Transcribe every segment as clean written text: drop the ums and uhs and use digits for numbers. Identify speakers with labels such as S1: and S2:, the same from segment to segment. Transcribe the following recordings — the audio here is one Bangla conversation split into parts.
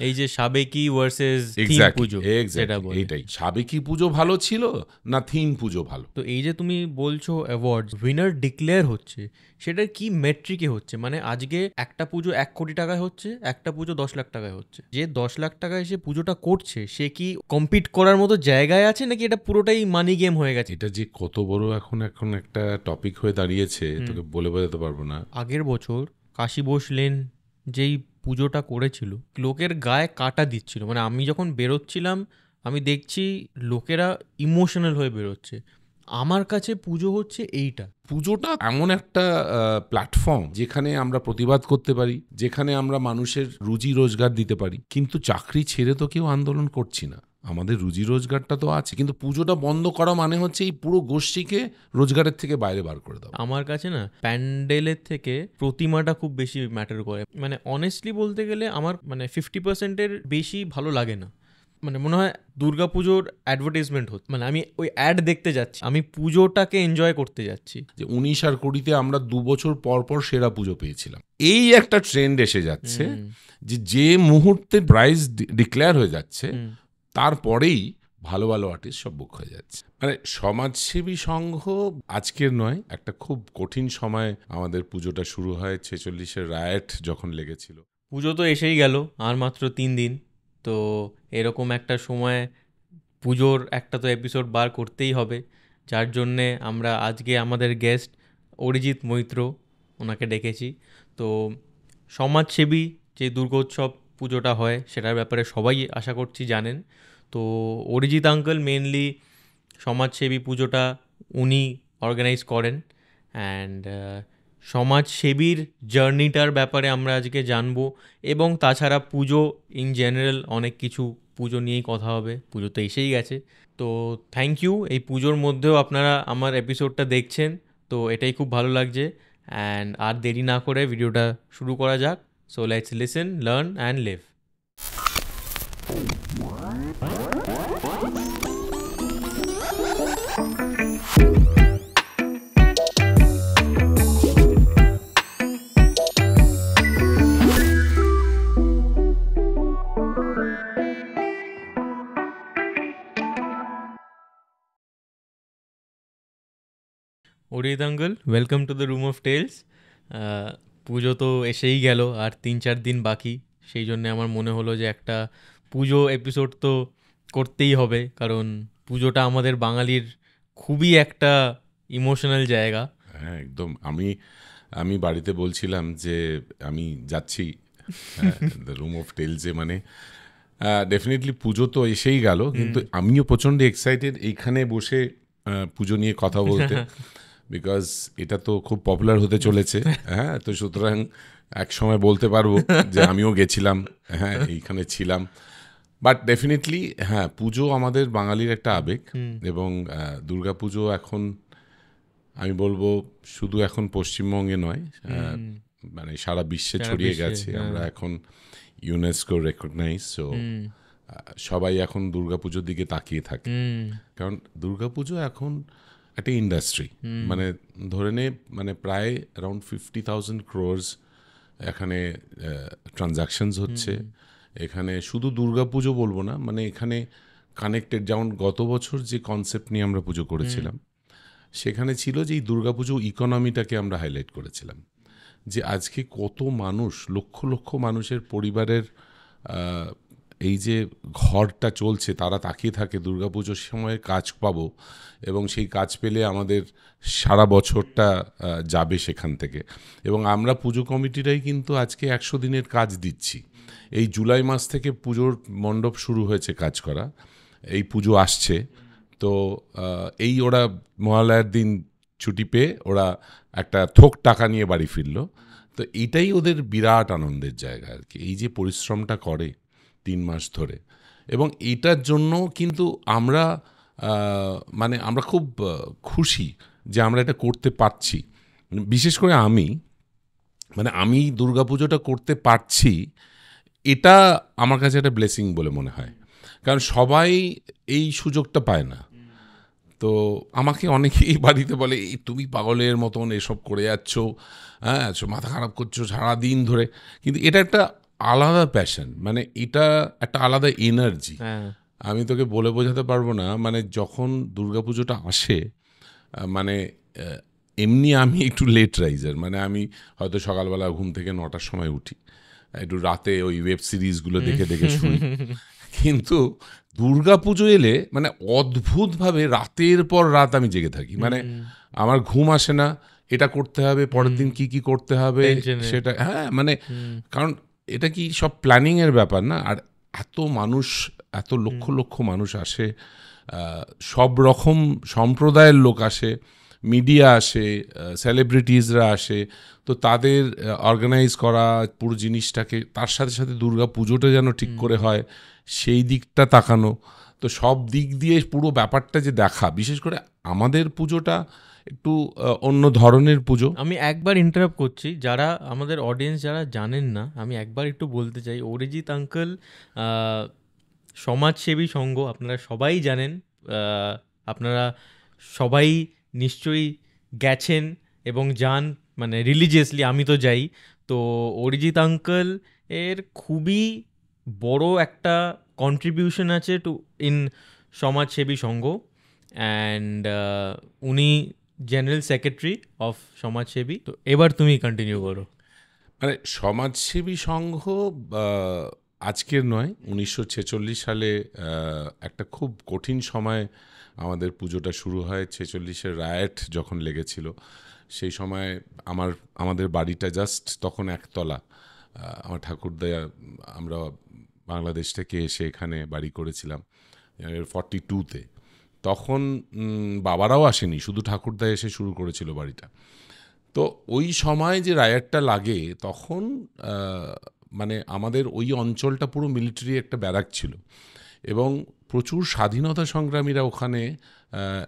S1: এই যে সাবেকি ভার্সেস থিম পুজো,
S2: এইটাই সাবেকি পুজো ভালো ছিল না থিম পুজো ভালো।
S1: তো এই যে তুমি বলছো অ্যাওয়ার্ড উইনার ডিক্লেয়ার হচ্ছে, সেটা কি মেট্রিকে হচ্ছে? মানে আজকে একটা পুজো 1 কোটি টাকায় হচ্ছে, একটা পুজো 10 লাখ টাকায় হচ্ছে। যে 10 লাখ টাকায় সে পুজোটা করছে, সে কি কম্পিট করার মতো জায়গায় আছে, নাকি এটা পুরোটাই মানি গেম হয়ে গেছে?
S2: এটা যে কত বড় এখন একটা টপিক হয়ে দাঁড়িয়েছে তোকে বলে বোঝাতে পারবো না।
S1: আগের বছর কাশী বোস লেন যেই পুজোটা করেছিল, লোকের গায়ে কাটা দিচ্ছিল। মানে আমি যখন বেরোচ্ছিলাম, আমি দেখছি লোকেরা ইমোশনাল হয়ে বেরোচ্ছে। আমার কাছে পুজো হচ্ছে এইটা।
S2: পুজোটা এমন একটা প্ল্যাটফর্ম যেখানে আমরা প্রতিবাদ করতে পারি, যেখানে আমরা মানুষের রুজি রোজগার দিতে পারি। কিন্তু চাকরি ছেড়ে তো কেউ আন্দোলন করছি না, আমাদের রুজি রোজগারটা তো আছে। কিন্তু পুজোটা বন্ধ করা মানে হচ্ছে এই পুরো গোষ্ঠীকে রোজগারের থেকে বাইরে বার করে দেওয়া।
S1: আমার কাছে না প্যান্ডেলের থেকে প্রতিমাটা খুব বেশি ম্যাটার করে। মানে অনেস্টলি বলতে গেলে আমার মানে 50%-এর বেশি ভালো লাগে না। মানে মনে হয় দুর্গাপুজোর অ্যাডভার্টাইজমেন্ট হচ্ছে, মানে আমি ওই অ্যাড দেখতে যাচ্ছি, আমি পুজোটাকে এনজয় করতে যাচ্ছি।
S2: যে 19 আর 20-তে আমরা 2 বছর পর পর সেরা পুজো পেয়েছিলাম। এই একটা ট্রেন্ড এসে যাচ্ছে যে মুহূর্তে প্রাইজ ডিক্লেয়ার হয়ে যাচ্ছে তারপরেই ভালো ভালো আর্টিস্ট সব বুক হয়ে যাচ্ছে। মানে সমাজসেবী সংঘ আজকের নয়, একটা খুব কঠিন সময় আমাদের পুজোটা শুরু হয়। 46-এর রায়ট যখন লেগেছিল।
S1: পুজো তো এসেই গেল, আর মাত্র 3 দিন। তো এরকম একটা সময় পুজোর একটা তো এপিসোড বার করতেই হবে, যার জন্যে আমরা আজকে আমাদের গেস্ট অরিজিৎ মৈত্র ওনাকে ডেকেছি। তো সমাজসেবী যে দুর্গোৎসব পুজোটা হয় সেটার ব্যাপারে সবাই আশা করছি জানেন। তো অরিজিৎ আঙ্কেল মেনলি সমাজসেবী পুজোটা উনি অর্গানাইজ করেন। অ্যান্ড সমাজসেবীর জার্নিটার ব্যাপারে আমরা আজকে জানবো, এবং তাছাড়া পুজো ইন জেনারেল অনেক কিছু পুজো নিয়েই কথা হবে। পুজো তো এসেই গেছে, তো থ্যাংক ইউ এই পুজোর মধ্যেও আপনারা আমার এপিসোডটা দেখছেন, তো এটাই খুব ভালো লাগছে। অ্যান্ড আর দেরি না করে ভিডিওটা শুরু করা যাক। So let's listen, learn and live. Arijit uncle, welcome to the room of tales. Pujo তো এসেই গেল, আর 3-4 দিন বাকি। সেই জন্যে আমার মনে হলো যে একটা পুজো এপিসোড তো করতেই হবে, কারণ পুজোটা আমাদের বাঙালির খুবই একটা ইমোশনাল জায়গা।
S2: হ্যাঁ একদম। আমি বাড়িতে বলছিলাম যে আমি যাচ্ছি দ্য রুম অফ টেলসে। মানে ডেফিনেটলি পুজো তো এসেই গেল, কিন্তু আমিও প্রচণ্ড এক্সাইটেড এইখানে বসে পুজো নিয়ে কথা বলতে, বিকজ এটা তো খুব পপুলার হতে চলেছে। হ্যাঁ, তো সুতরাং এক সময় বলতে পারবো যে আমিও গেছিলাম, হ্যাঁ এইখানে ছিলাম। বাট ডেফিনেটলি হ্যাঁ, পুজো আমাদের বাঙালির একটা আবেগ। এবং দুর্গা পুজো এখন আমি বলবো শুধু এখন পশ্চিমবঙ্গে নয়, মানে সারা বিশ্বে ছড়িয়ে গেছে। আমরা এখন ইউনেস্কো রেকগনাইজ, সো সবাই এখন দুর্গাপুজোর দিকে তাকিয়ে থাকে। কারণ দুর্গাপুজো এখন একটা ইন্ডাস্ট্রি। মানে ধরে নে মানে প্রায় অ্যারাউন্ড 50,000 crores এখানে ট্রানজাকশনস হচ্ছে। এখানে শুধু দুর্গাপুজো বলবো না, মানে এখানে কানেক্টেড, যেমন গত বছর যে কনসেপ্ট নিয়ে আমরা পুজো করেছিলাম সেখানে ছিল যে এই দুর্গাপুজো ইকোনমিটাকে আমরা হাইলাইট করেছিলাম। যে আজকে কত মানুষ, লক্ষ লক্ষ মানুষের পরিবারের এই যে ঘরটা চলছে, তারা তাকিয়ে থাকে দুর্গাপুজোর সময় কাজ পাবো, এবং সেই কাজ পেলে আমাদের সারা বছরটা যাবে সেখান থেকে। এবং আমরা পুজো কমিটিরাই কিন্তু আজকে 100 দিনের কাজ দিচ্ছি। এই জুলাই মাস থেকে পুজোর মণ্ডপ শুরু হয়েছে কাজ করা, এই পুজো আসছে। তো এই ওরা মহালয়ার দিন ছুটি পেয়ে ওরা একটা থোক টাকা নিয়ে বাড়ি ফিরলো। তো এটাই ওদের বিরাট আনন্দের জায়গা আর কি, এই যে পরিশ্রমটা করে 3 মাস ধরে। এবং এটার জন্য কিন্তু আমরা মানে আমরা খুব খুশি যে আমরা এটা করতে পারছি। বিশেষ করে আমি দুর্গাপুজোটা করতে পারছি, এটা আমার কাছে একটা ব্লেসিং বলে মনে হয়। কারণ সবাই এই সুযোগটা পায় না। তো আমাকে অনেকেই বাড়িতে বলে, এই তুমি পাগলের মতন এসব করে যাচ্ছ, হ্যাঁ মাথা খারাপ করছো সারাদিন ধরে। কিন্তু এটা একটা আলাদা প্যাশন, মানে এটা একটা আলাদা এনার্জি।
S1: হ্যাঁ
S2: আমি তোকে বলে বোঝাতে পারবো না, মানে যখন দুর্গাপুজোটা আসে, মানে এমনি আমি একটু লেট রাইজার, মানে আমি হয়তো সকালবেলা ঘুম থেকে 9টার সময় উঠি, একটু রাতে ওই ওয়েব সিরিজগুলো দেখে দেখে শুই, কিন্তু দুর্গাপুজো এলে মানে অদ্ভুতভাবে রাতের পর রাত আমি জেগে থাকি, মানে আমার ঘুম আসে না, এটা করতে হবে, পরের দিন কি কি করতে হবে
S1: টেনশনে।
S2: সেটা, হ্যাঁ মানে কারণ এটা কি সব প্ল্যানিংয়ের ব্যাপার না, আর এত মানুষ, এত লক্ষ লক্ষ মানুষ আসে, সব রকম সম্প্রদায়ের লোক আসে, মিডিয়া আসে, সেলিব্রিটিজরা আসে, তো তাদের অর্গানাইজ করা পুরো জিনিসটাকে, তার সাথে সাথে দুর্গা পুজোটা যেন ঠিক করে হয় সেই দিকটা তাকানো, তো সব দিক দিয়ে পুরো ব্যাপারটা যে দেখা, বিশেষ করে আমাদের পুজোটা একটু অন্য ধরনের পুজো।
S1: আমি একবার ইন্টারাপ্ট করছি, যারা আমাদের অডিয়েন্স যারা জানেন না, আমি একবার একটু বলতে চাই, অরিজিৎ আঙ্কেল সমাজসেবী সংঘ আপনারা সবাই জানেন, আপনারা সবাই নিশ্চয়ই গেছেন এবং যান, মানে রিলিজিয়াসলি, আমি তো যাই। তো অরিজিৎ আঙ্কেল এর খুবই বড় একটা কন্ট্রিবিউশন আছে টু ইন সমাজসেবী সংঘ, অ্যান্ড উনি জেনারেল সেক্রেটারি অফ সমাজসেবী। তো এবার তুমি কন্টিনিউ করো।
S2: মানে সমাজসেবী সংঘ আজকের নয়, 1946 সালে একটা খুব কঠিন সময় আমাদের পুজোটা শুরু হয়। 46-এর রায়ট যখন লেগেছিল, সেই সময় আমাদের বাড়িটা জাস্ট তখন একতলা। আমার ঠাকুরদা, আমরা বাংলাদেশ থেকে এসে এখানে বাড়ি করেছিলাম 42-তে। তখন বাবারাও আসেনি, শুধু ঠাকুরদা এসে শুরু করেছিল বাড়িটা। তো ওই সময় যে রায়ারটা লাগে, তখন মানে আমাদের ওই অঞ্চলটা পুরো মিলিটারি একটা ব্যারাক ছিল, এবং প্রচুর স্বাধীনতা সংগ্রামীরা ওখানে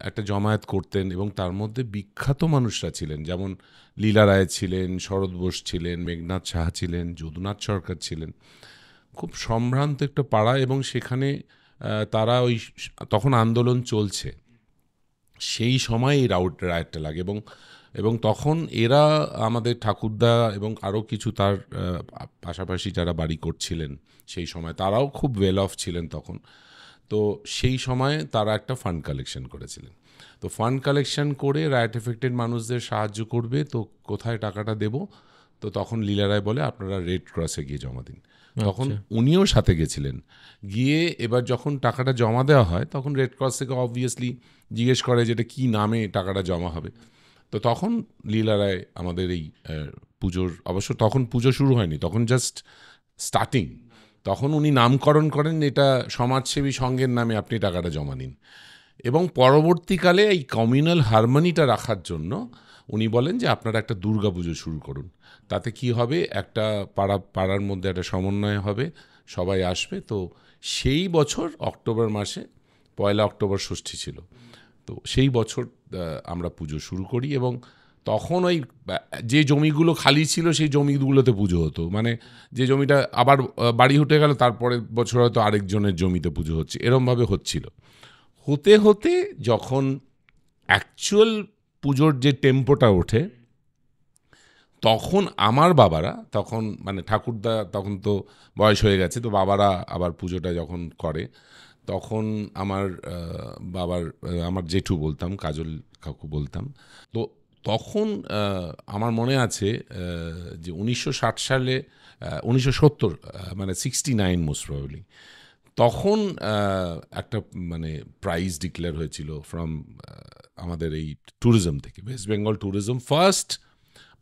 S2: একটা জমায়েত করতেন, এবং তার মধ্যে বিখ্যাত মানুষরা ছিলেন, যেমন লীলা রায় ছিলেন, শরৎ বোস ছিলেন, মেঘনাথ সাহা ছিলেন, যদুনাথ সরকার ছিলেন। খুব সম্ভ্রান্ত একটা পাড়া, এবং সেখানে তারা ওই তখন আন্দোলন চলছে, সেই সময় এই রায়টটা লাগে, এবং তখন এরা আমাদের ঠাকুরদা এবং আরও কিছু তার পাশাপাশি যারা বাড়ি করছিলেন সেই সময়, তারাও খুব ওয়েল অফ ছিলেন তখন। তো সেই সময় তারা একটা ফান্ড কালেকশন করেছিলেন। তো ফান্ড কালেকশন করে রায়ট এফেক্টেড মানুষদের সাহায্য করবে, তো কোথায় টাকাটা দেব? তো তখন লীলা রায় বলে আপনারা রেড ক্রসে গিয়ে জমা দিন। তখন উনিও সাথে গেছিলেন, গিয়ে এবার যখন টাকাটা জমা দেওয়া হয়, তখন রেড ক্রস থেকে অবভিয়াসলি জিজ্ঞেস করে যেটা কী নামে টাকাটা জমা হবে। তো তখন লীলা রায় আমাদের এই পুজোর, অবশ্য তখন পুজো শুরু হয়নি, তখন জাস্ট স্টার্টিং, তখন উনি নামকরণ করেন এটা সমাজসেবী সংঘের নামে আপনি টাকাটা জমা নিন, এবং পরবর্তীকালে এই কমিউনাল হারমোনিটা রাখার জন্য উনি বলেন যে আপনারা একটা দুর্গা পুজো শুরু করুন, তাতে কি হবে, একটা পাড়ার মধ্যে একটা সমন্বয় হবে, সবাই আসবে। তো সেই বছর অক্টোবর মাসে 1 অক্টোবর ষষ্ঠী ছিল, তো সেই বছর আমরা পুজো শুরু করি, এবং তখন ওই যে জমিগুলো খালি ছিল সেই জমিগুলোতে পুজো হতো, মানে যে জমিটা আবার বাড়ি উঠে গেল, তারপরের বছর হয়তো আরেকজনের জমিতে পুজো হচ্ছে, এরমভাবে হচ্ছিল। হতে হতে যখন অ্যাকচুয়াল পুজোর যে টেম্পোটা ওঠে, তখন আমার বাবারা, তখন মানে ঠাকুরদা তখন তো বয়স হয়ে গেছে, তো বাবারা আবার পুজোটা যখন করে, তখন আমার জেঠু বলতাম, কাজল কাকু বলতাম। তো তখন আমার মনে আছে যে 1960 সালে, 1970, মানে 69 মোস্ট প্রবাবলি, তখন একটা মানে প্রাইজ ডিক্লেয়ার হয়েছিল ফ্রম আমাদের এই ট্যুরিজম থেকে, West Bengal tourism first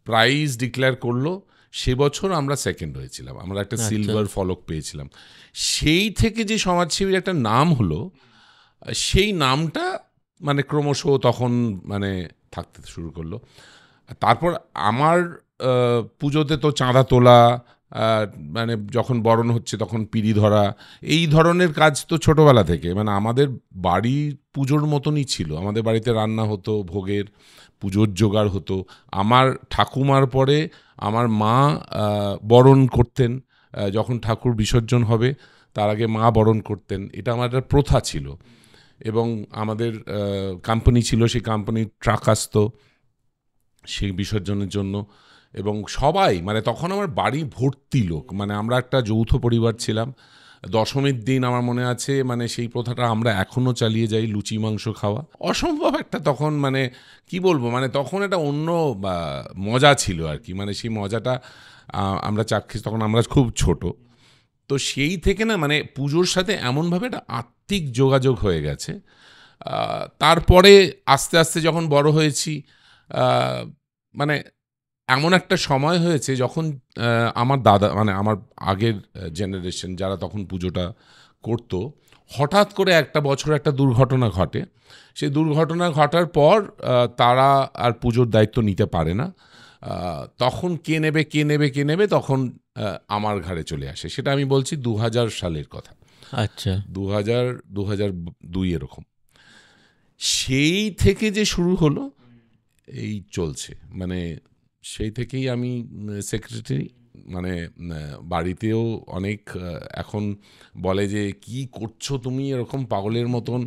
S2: prize declare করলো। সে বছর আমরা সেকেন্ড হয়েছিলাম, আমরা একটা সিলভার ফলক পেয়েছিলাম। সেই থেকে যে সমাজসেবীর একটা নাম হলো, সেই নামটা মানে ক্রমশ তখন মানে থাকতে শুরু করলো। তারপর আমার পুজোতে তো চাঁদা তোলা, মানে যখন বরণ হচ্ছে তখন পিঁড়ি ধরা, এই ধরনের কাজ তো ছোটোবেলা থেকে, মানে আমাদের বাড়ি পুজোর মতনই ছিল, আমাদের বাড়িতে রান্না হতো, ভোগের পুজোর জোগাড় হতো। আমার ঠাকুমার পরে আমার মা বরণ করতেন, যখন ঠাকুর বিসর্জন হবে তার আগে মা বরণ করতেন, এটা আমার একটা প্রথা ছিল। এবং আমাদের কোম্পানি ছিল, সেই কোম্পানির ট্রাক আসতো সেই বিসর্জনের জন্য, এবং সবাই মানে তখন আমার বাড়ি ভর্তি লোক, মানে আমরা একটা যৌথ পরিবার ছিলাম। দশমীর দিন আমার মনে আছে, মানে সেই প্রথাটা আমরা এখনও চালিয়ে যাই, লুচি মাংস খাওয়া অসম্ভব একটা তখন, মানে কি বলবো, মানে তখন একটা অন্য মজা ছিল আর কি, মানে সেই মজাটা আমরা চাক্ষুষ, তখন আমরা খুব ছোট। তো সেই থেকে না মানে পুজোর সাথে এমনভাবে একটা আত্মিক যোগাযোগ হয়ে গেছে। তারপরে আস্তে আস্তে যখন বড় হয়েছি, মানে এমন একটা সময় হয়েছে যখন আমার দাদা, মানে আমার আগের জেনারেশন যারা তখন পুজোটা করতো, হঠাৎ করে একটা বছর একটা দুর্ঘটনা ঘটে। সেই দুর্ঘটনা ঘটার পর তারা আর পুজোর দায়িত্ব নিতে পারে না। তখন কে নেবে তখন আমার ঘাড়ে চলে আসে। সেটা আমি বলছি 2000 সালের কথা।
S1: আচ্ছা,
S2: 2002 এরকম। সেই থেকে যে শুরু হলো এই চলছে, মানে সেই থেকেই আমি সেক্রেটারি, মানে বাড়িতেও অনেক এখন বলে যে কি করছো তুমি এরকম পাগলের মতন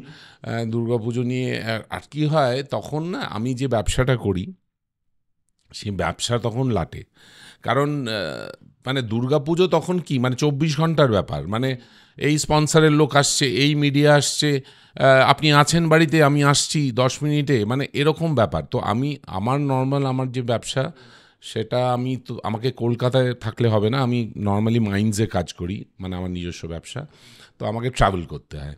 S2: দুর্গাপুজো নিয়ে। আর কি হয় তখন না, আমি যে ব্যবসাটা করি সেই ব্যবসা তখন লাটে, কারণ মানে দুর্গাপুজো তখন কি মানে 24 ঘন্টার ব্যাপার, মানে এই স্পন্সরের লোক আসছে, এই মিডিয়া আসছে, আপনি আছেন বাড়িতে, আমি আসছি 10 মিনিটে, মানে এরকম ব্যাপার। তো আমি আমার নর্মাল আমার যে ব্যবসা সেটা আমি তো, আমাকে কলকাতায় থাকলে হবে না, আমি নর্মালি মাইন্সে কাজ করি, মানে আমার নিজস্ব ব্যবসা। তো আমাকে ট্রাভেল করতে হয়।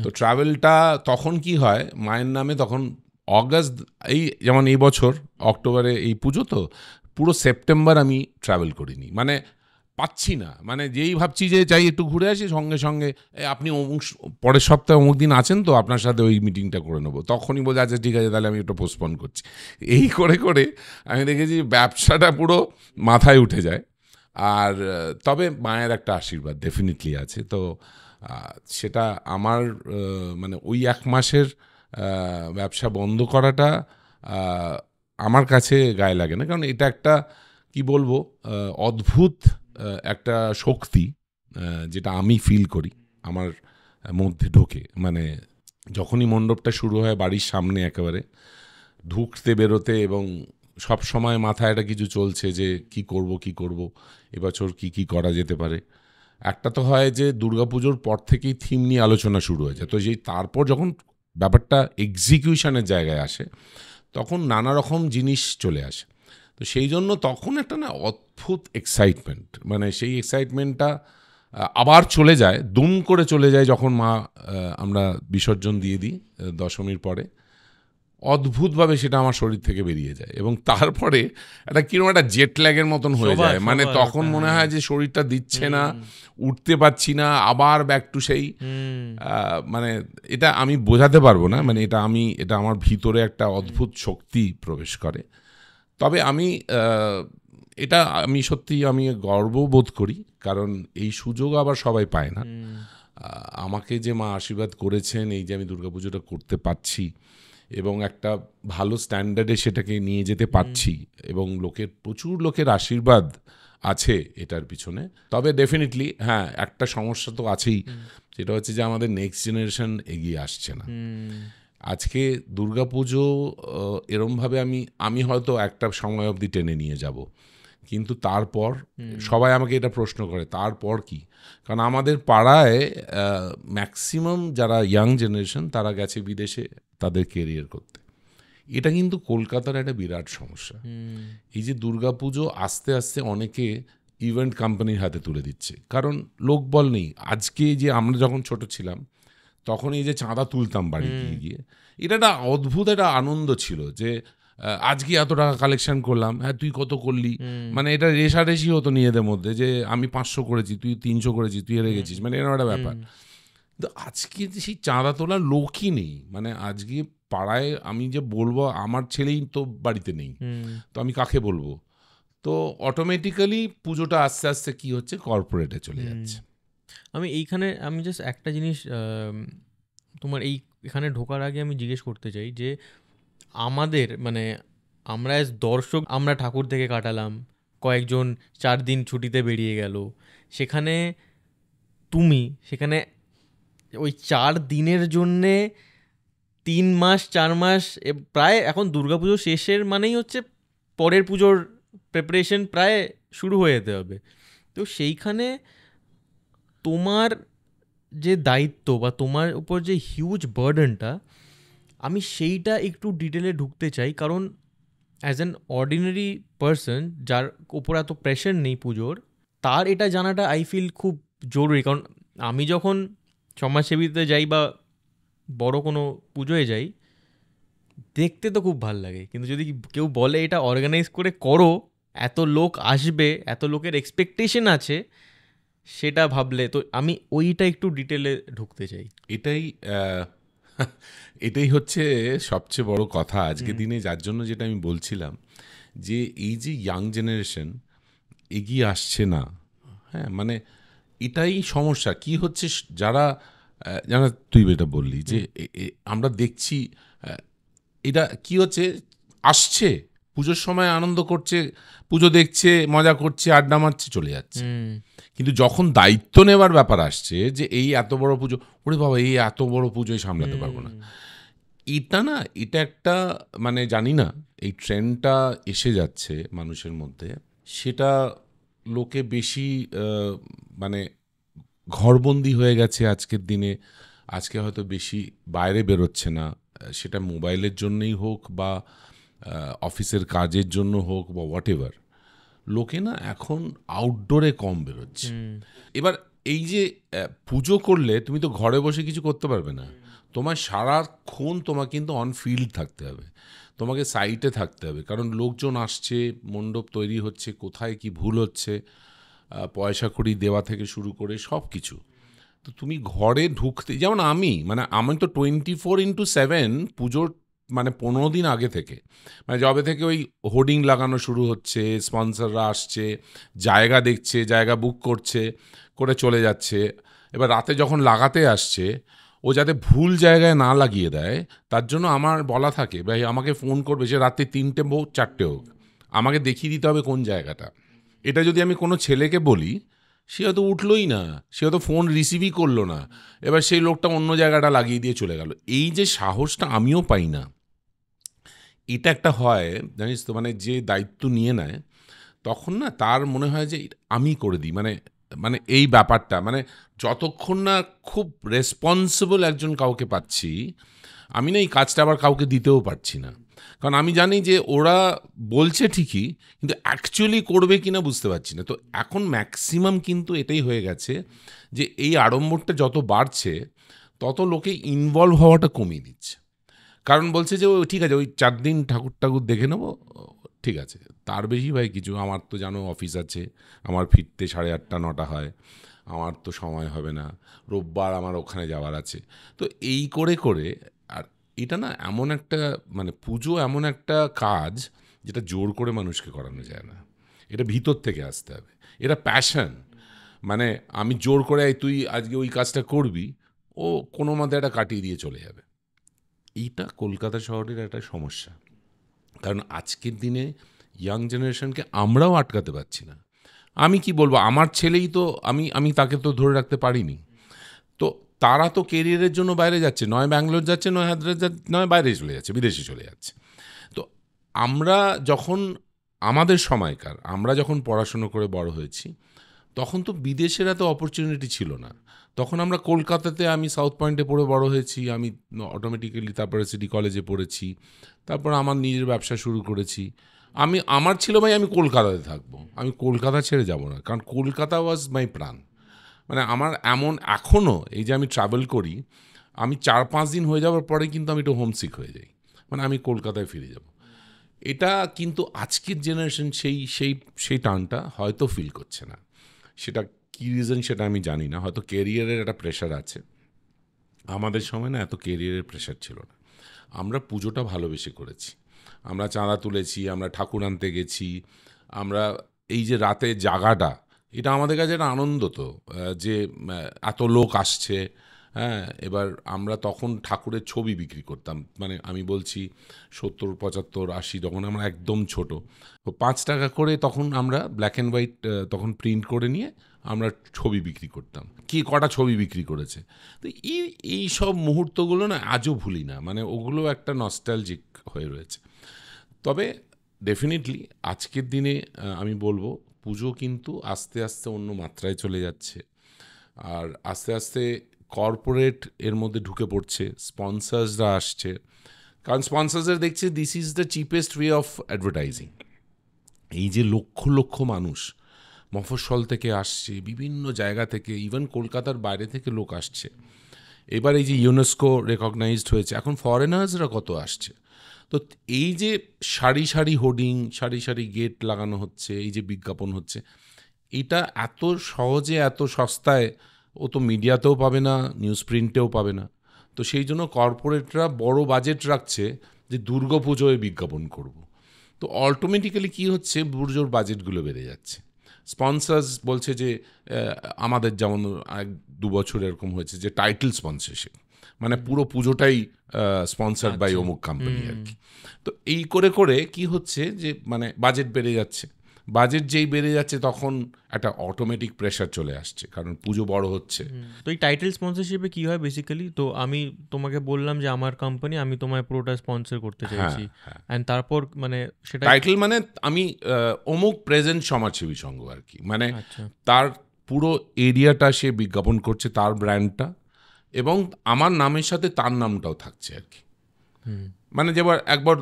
S2: তো ট্রাভেলটা তখন কি হয়, মায়ের নামে তখন অগাস্ট, এই যেমন এই বছর অক্টোবরে এই পুজো, তো পুরো সেপ্টেম্বর আমি ট্রাভেল করিনি, মানে পাচ্ছি না, মানে যেই ভাবছি যে চাই একটু ঘুরে আসি, সঙ্গে সঙ্গে আপনি অমুক পরের সপ্তাহে অমুক দিন আছেন তো, আপনার সাথে ওই মিটিংটা করে নেবো, তখনই বলছে আচ্ছা ঠিক আছে তাহলে আমি একটু পোস্টপোন করছি। এই করে করে আমি দেখেছি ব্যবসাটা পুরো মাথায় উঠে যায়। আর তবে মায়ের একটা আশীর্বাদ ডেফিনেটলি আছে। তো সেটা আমার মানে ওই 1 মাসের ব্যবসা বন্ধ করাটা আমার কাছে গায়ে লাগে না, কারণ এটা একটা কি বলবো অদ্ভুত একটা শক্তি, যেটা আমি ফিল করি আমার মধ্যে ঢোকে। মানে যখনই মণ্ডপটা শুরু হয় বাড়ির সামনে একেবারে ঢুকতে বেরোতে, এবং সব সময় মাথায় একটা কিছু চলছে যে কি করব এবছর কি করা যেতে পারে। একটা তো হয় যে দুর্গাপুজোর পর থেকেই থিম নিয়ে আলোচনা শুরু হয়ে যায়, তো যেই তারপর যখন ব্যাপারটা এক্সিকিউশনের জায়গায় আসে তখন নানা রকম জিনিস চলে আসে। তো সেই জন্য তখন একটা না অদ্ভুত এক্সাইটমেন্ট, মানে সেই এক্সাইটমেন্টটা আবার চলে যায়, দুম করে চলে যায় যখন আমরা বিসর্জন দিয়ে দিই দশমীর পরে। অদ্ভুতভাবে সেটা আমার শরীর থেকে বেরিয়ে যায়, এবং তারপরে একটা কিরকম একটা জেট ল্যাগের মতন হয়ে যায়, মানে তখন মনে হয় যে শরীরটা দিচ্ছে না, উঠতে পারছি না, আবার ব্যাক টু সেই মানে এটা আমি বোঝাতে পারবো না, মানে এটা আমার ভিতরে একটা অদ্ভুত শক্তি প্রবেশ করে। তবে আমি সত্যি আমি গর্ববোধ করি, কারণ এই সুযোগ আবার সবাই পায় না। আমাকে যে মা আশীর্বাদ করেছেন, এই যে আমি দুর্গাপুজোটা করতে পারছি এবং একটা ভালো স্ট্যান্ডার্ডে সেটাকে নিয়ে যেতে পারছি, এবং প্রচুর লোকের আশীর্বাদ আছে এটার পিছনে। তবে ডেফিনেটলি হ্যাঁ, একটা সমস্যা তো আছেই, সেটা হচ্ছে যে আমাদের নেক্সট জেনারেশন এগিয়ে আসছে না। আজকে দুর্গাপুজো এরমভাবে আমি হয়তো একটা সময় অবধি টেনে নিয়ে যাব, কিন্তু তারপর সবাই আমাকে এটা প্রশ্ন করে তারপর কি, কারণ আমাদের পাড়ায় ম্যাক্সিমাম যারা ইয়াং জেনারেশন তারা গেছে বিদেশে তাদের কেরিয়ার করতে। এটা কিন্তু কলকাতার একটা বিরাট সমস্যা। এই যে দুর্গাপুজো আস্তে আস্তে অনেকে ইভেন্ট কোম্পানির হাতে তুলে দিচ্ছে, কারণ লোকবল নেই। আজকে যে আমরা যখন ছোট ছিলাম তখন এই যে চাঁদা তুলতাম বাড়ি গিয়ে, এটা একটা অদ্ভুত একটা আনন্দ ছিল যে আজকে এত টাকা কালেকশন করলাম, হ্যাঁ তুই কত করলি, মানে এটা রেশারেশি হতো নিজেদের মধ্যে যে আমি 500 করেছি, তুই 300 করেছিস, তুই হেরে গেছিস, মানে এরকম একটা ব্যাপার। কিন্তু আজকে সেই চাঁদা তোলার লোকই নেই, মানে আজকে পাড়ায় আমি যে বলবো আমার ছেলেই তো বাড়িতে নেই, তো আমি কাকে বলবো? তো অটোমেটিক্যালি পুজোটা আস্তে আস্তে কি হচ্ছে, কর্পোরেটে চলে যাচ্ছে।
S1: আমি জাস্ট একটা জিনিস তোমার এখানে ঢোকার আগে আমি জিজ্ঞেস করতে চাই যে আমাদের মানে আমরা অ্যাজ দর্শক আমরা ঠাকুর থেকে কাটালাম, কয়েকজন 4 দিন ছুটিতে বেরিয়ে গেল, সেখানে সেখানে ওই 4 দিনের জন্যে 3 মাস 4 মাস প্রায়, এখন দুর্গাপুজো শেষের মানেই হচ্ছে পরের পুজোর প্রিপারেশন প্রায় শুরু হয়ে যেতে হবে। তো সেইখানে তোমার যে দায়িত্ব বা তোমার উপর যে হিউজ বার্ডেনটা, আমি সেইটা একটু ডিটেলে ঢুকতে চাই। কারণ অ্যাজ অ্যান অর্ডিনারি পার্সন যার ওপর এত প্রেশার নেই পুজোর, তার এটা জানাটা আই ফিল খুব জরুরি। কারণ আমি যখন সমাজসেবীতে যাই বা বড় কোনো পুজোয় যাই, দেখতে তো খুব ভাল লাগে, কিন্তু যদি কেউ বলে এটা অর্গানাইজ করে করো, এত লোক আসবে, এত লোকের এক্সপেকটেশন আছে, সেটা ভাবলে তো আমি ওইটা একটু ডিটেলে ঢুকতে চাই।
S2: এটাই এটাই হচ্ছে সবচেয়ে বড় কথা আজকের দিনে, যার জন্য যেটা আমি বলছিলাম যে এই যে ইয়াং জেনারেশন এগিয়ে আসছে না, হ্যাঁ, মানে এটাই সমস্যা। কি হচ্ছে, যারা যারা তুই এটা বললি যে আমরা দেখছি এটা কি হচ্ছে, আসছে পুজোর সময় আনন্দ করছে, পুজো দেখছে, মজা করছে, আড্ডা মারছে, চলে যাচ্ছে। কিন্তু যখন দায়িত্ব নেবার ব্যাপার আসছে যে এই এত বড় পুজো, ওরে বাবা এই এত বড় পুজোয় সামলাতে পারবো না, এটা না, এটা একটা মানে জানি না এই ট্রেন্ডটা এসে যাচ্ছে মানুষের মধ্যে, সেটা লোকে বেশি মানে ঘরবন্দি হয়ে গেছে আজকের দিনে। আজকে হয়তো বেশি বাইরে বেরোচ্ছে না, সেটা মোবাইলের জন্যই হোক বা অফিসের কাজের জন্য হোক বা হোয়াট এভার, লোকে না এখন আউটডোরে কম বেরোচ্ছে। এবার এই যে পুজো করলে তুমি তো ঘরে বসে কিছু করতে পারবে না, তোমার সারাক্ষণ তোমাকে কিন্তু অন ফিল্ড থাকতে হবে, তোমাকে সাইটে থাকতে হবে, কারণ লোকজন আসছে, মণ্ডপ তৈরি হচ্ছে, কোথায় কি ভুল হচ্ছে, পয়সা কড়ি দেওয়া থেকে শুরু করে সব কিছু। তো তুমি ঘরে ঢুকতে, যেমন আমি তো 24/7 পুজোর 15 দিন আগে থেকে, যবে থেকে ওই হোর্ডিং লাগানো শুরু হচ্ছে, স্পন্সররা আসছে, জায়গা দেখছে, জায়গা বুক করছে, করে চলে যাচ্ছে। এবার রাতে যখন লাগাতে আসছে, ও যাতে ভুল জায়গায় না লাগিয়ে দেয় তার জন্য আমার বলা থাকে, ভাই আমাকে ফোন করবে, সে রাতে 3টে হোক 4টে হোক, আমাকে দেখিয়ে দিতে হবে কোন জায়গাটা। এটা যদি আমি কোনো ছেলেকে বলি, সে হয়তো উঠলোই না, সে হয়তো ফোন রিসিভই করলো না, এবার সেই লোকটা অন্য জায়গাটা লাগিয়ে দিয়ে চলে গেল। এই যে সাহসটা আমিও পাই না, এটা একটা হয় জানিস তো, যে দায়িত্ব নিয়ে নেয় তখন না তার মনে হয় যে আমি করে দিই, এই ব্যাপারটা, যতক্ষণ না খুব রেসপন্সিবল একজন কাউকে পাচ্ছি, আমি না এই কাজটা আবার কাউকে দিতেও পারছি না। কারণ আমি জানি যে ওরা বলছে ঠিকই, কিন্তু অ্যাকচুয়ালি করবে কিনা বুঝতে পারছি না। তো এখন ম্যাক্সিমাম কিন্তু এটাই হয়ে গেছে যে এই আড়ম্বরটা যত বাড়ছে তত লোকে ইনভলভ হওয়াটা কমিয়ে দিচ্ছে। কারণ বলছে যে ঠিক আছে, ওই 4 দিন ঠাকুর দেখে নেবো, ঠিক আছে, তার বেশি ভাই কিছু, আমার তো জানো অফিস আছে, আমার ফিরতে 8:30 9টা হয়, আমার তো সময় হবে না, রোববার আমার ওখানে যাওয়ার আছে। তো এই করে করে, আর এটা না এমন একটা পুজো এমন একটা কাজ যেটা জোর করে মানুষকে করানো যায় না, এটা ভিতর থেকে আসতে হবে, এটা প্যাশন। আমি জোর করে তুই আজকে ওই কাজটা করবি, ও কোনো মতে একটা কাটিয়ে দিয়ে চলে যাবে। এইটা কলকাতা শহরের একটা সমস্যা, কারণ আজকের দিনে ইয়াং জেনারেশনকে আমরাও আটকাতে পারছি না। আমি কি বলবো, আমার ছেলেই তো, আমি তাকে তো ধরে রাখতে পারিনি। তো তারা তো কেরিয়ারের জন্য বাইরে যাচ্ছে, নয় ব্যাঙ্গালোর যাচ্ছে, নয় হায়দ্রাবাদ যাচ্ছে, নয় বাইরে চলে যাচ্ছে, বিদেশে চলে যাচ্ছে। তো আমরা যখন আমাদের সময়কার, আমরা যখন পড়াশুনো করে বড় হয়েছি, তখন তো বিদেশের এত অপরচুনিটি ছিল না। তখন আমরা কলকাতাতে, আমি সাউথ পয়েন্টে পড়ে বড় হয়েছি, আমি অটোমেটিক্যালি তারপরে সিটি কলেজে পড়েছি, তারপর আমার নিজের ব্যবসা শুরু করেছি। আমার ছিল ভাই আমি কলকাতাতে থাকবো, আমি কলকাতা ছেড়ে যাব না, কারণ কলকাতা ওয়াজ মাই প্রাণ। আমার এমন এখনও এই যে আমি ট্রাভেল করি, আমি 4-5 দিন হয়ে যাওয়ার পরে কিন্তু আমি একটু হোমসিক হয়ে যাই, আমি কলকাতায় ফিরে যাব। এটা কিন্তু আজকের জেনারেশন সেই টানটা হয়তো ফিল করছে না। সেটা কী রিজন সেটা আমি জানি না, হয়তো ক্যারিয়ারের একটা প্রেশার আছে। আমাদের সময় না এত ক্যারিয়ারের প্রেশার ছিল না, আমরা পুজোটা ভালোবেসে করেছি, আমরা চাঁদা তুলেছি, আমরা ঠাকুর আনতে গেছি, আমরা এই যে রাতে জাগাটা, এটা আমাদের কাছে একটা আনন্দ। তো যে এত লোক আসছে, হ্যাঁ, এবার আমরা তখন ঠাকুরের ছবি বিক্রি করতাম, আমি বলছি 70, 75, 80, যখন আমরা একদম ছোট, তো 5 টাকা করে তখন আমরা ব্ল্যাক অ্যান্ড হোয়াইট তখন প্রিন্ট করে নিয়ে আমরা ছবি বিক্রি করতাম, কি কটা ছবি বিক্রি করেছে। তো এই সব মুহূর্তগুলো না আজও ভুলি না, ওগুলো একটা নস্টালজিক হয়ে রয়েছে। তবে ডেফিনেটলি আজকের দিনে আমি বলবো পুজো কিন্তু আস্তে আস্তে অন্য মাত্রায় চলে যাচ্ছে, আর আস্তে আস্তে কর্পোরেট এর মধ্যে ঢুকে পড়ছে, স্পন্সার্সরা আসছে, কারণ স্পন্সার্সরা দেখছে this is the cheapest way of advertising. এই যে লক্ষ লক্ষ মানুষ মফস্বল থেকে আসছে, বিভিন্ন জায়গা থেকে, ইভেন কলকাতার বাইরে থেকে লোক আসছে, এবার এই যে ইউনেস্কো রেকগনাইজড হয়েছে, এখন ফরেনার্সরা কত আসছে। তো এই যে সারি সারি হোর্ডিং, সারি সারি গেট লাগানো হচ্ছে, এই যে বিজ্ঞাপন হচ্ছে, এটা এত সহজে এত সস্তায় ও তো মিডিয়াতেও পাবে না, নিউজ প্রিন্টেও পাবে না। তো সেই জন্য কর্পোরেটরা বড় বাজেট রাখছে যে দুর্গাপুজোয় বিজ্ঞাপন করব। তো অটোমেটিক্যালি কী হচ্ছে, পুজোর বাজেটগুলো বেড়ে যাচ্ছে। স্পন্সার্স বলছে যে আমাদের যেমন 1-2 বছর এরকম হয়েছে যে টাইটেল স্পন্সরশিপ, মানে পুরো পুজোটাই স্পন্সার্ড বাই অমুক কোম্পানি আর কি। তো এই করে করে কি হচ্ছে যে মানে বাজেট বেড়ে যাচ্ছে, বাজেট যেই বেড়ে যাচ্ছে তখন একটা অটোমেটিক প্রেশার চলে আসছে, কারণ পুজো বড় হচ্ছে।
S1: তো এই টাইটেল স্পন্সরশিপে কি হয় বেসিক্যালি, তো আমি তোমাকে বললাম যে আমার কোম্পানি, আমি তোমায় পুরোটা স্পন্সর করতে চাইছি, এন্ড তারপর মানে সেটা
S2: টাইটেল মানে আমি অমুক প্রেজেন্ট সমাজসেবী সংঘ আর কি, মানে তার পুরো এরিয়াটা সে বিজ্ঞাপন করছে, তার ব্র্যান্ডটা, এবং আমার নামের সাথে তার নামটাও থাকছে আর কি। মানে যেবার একবার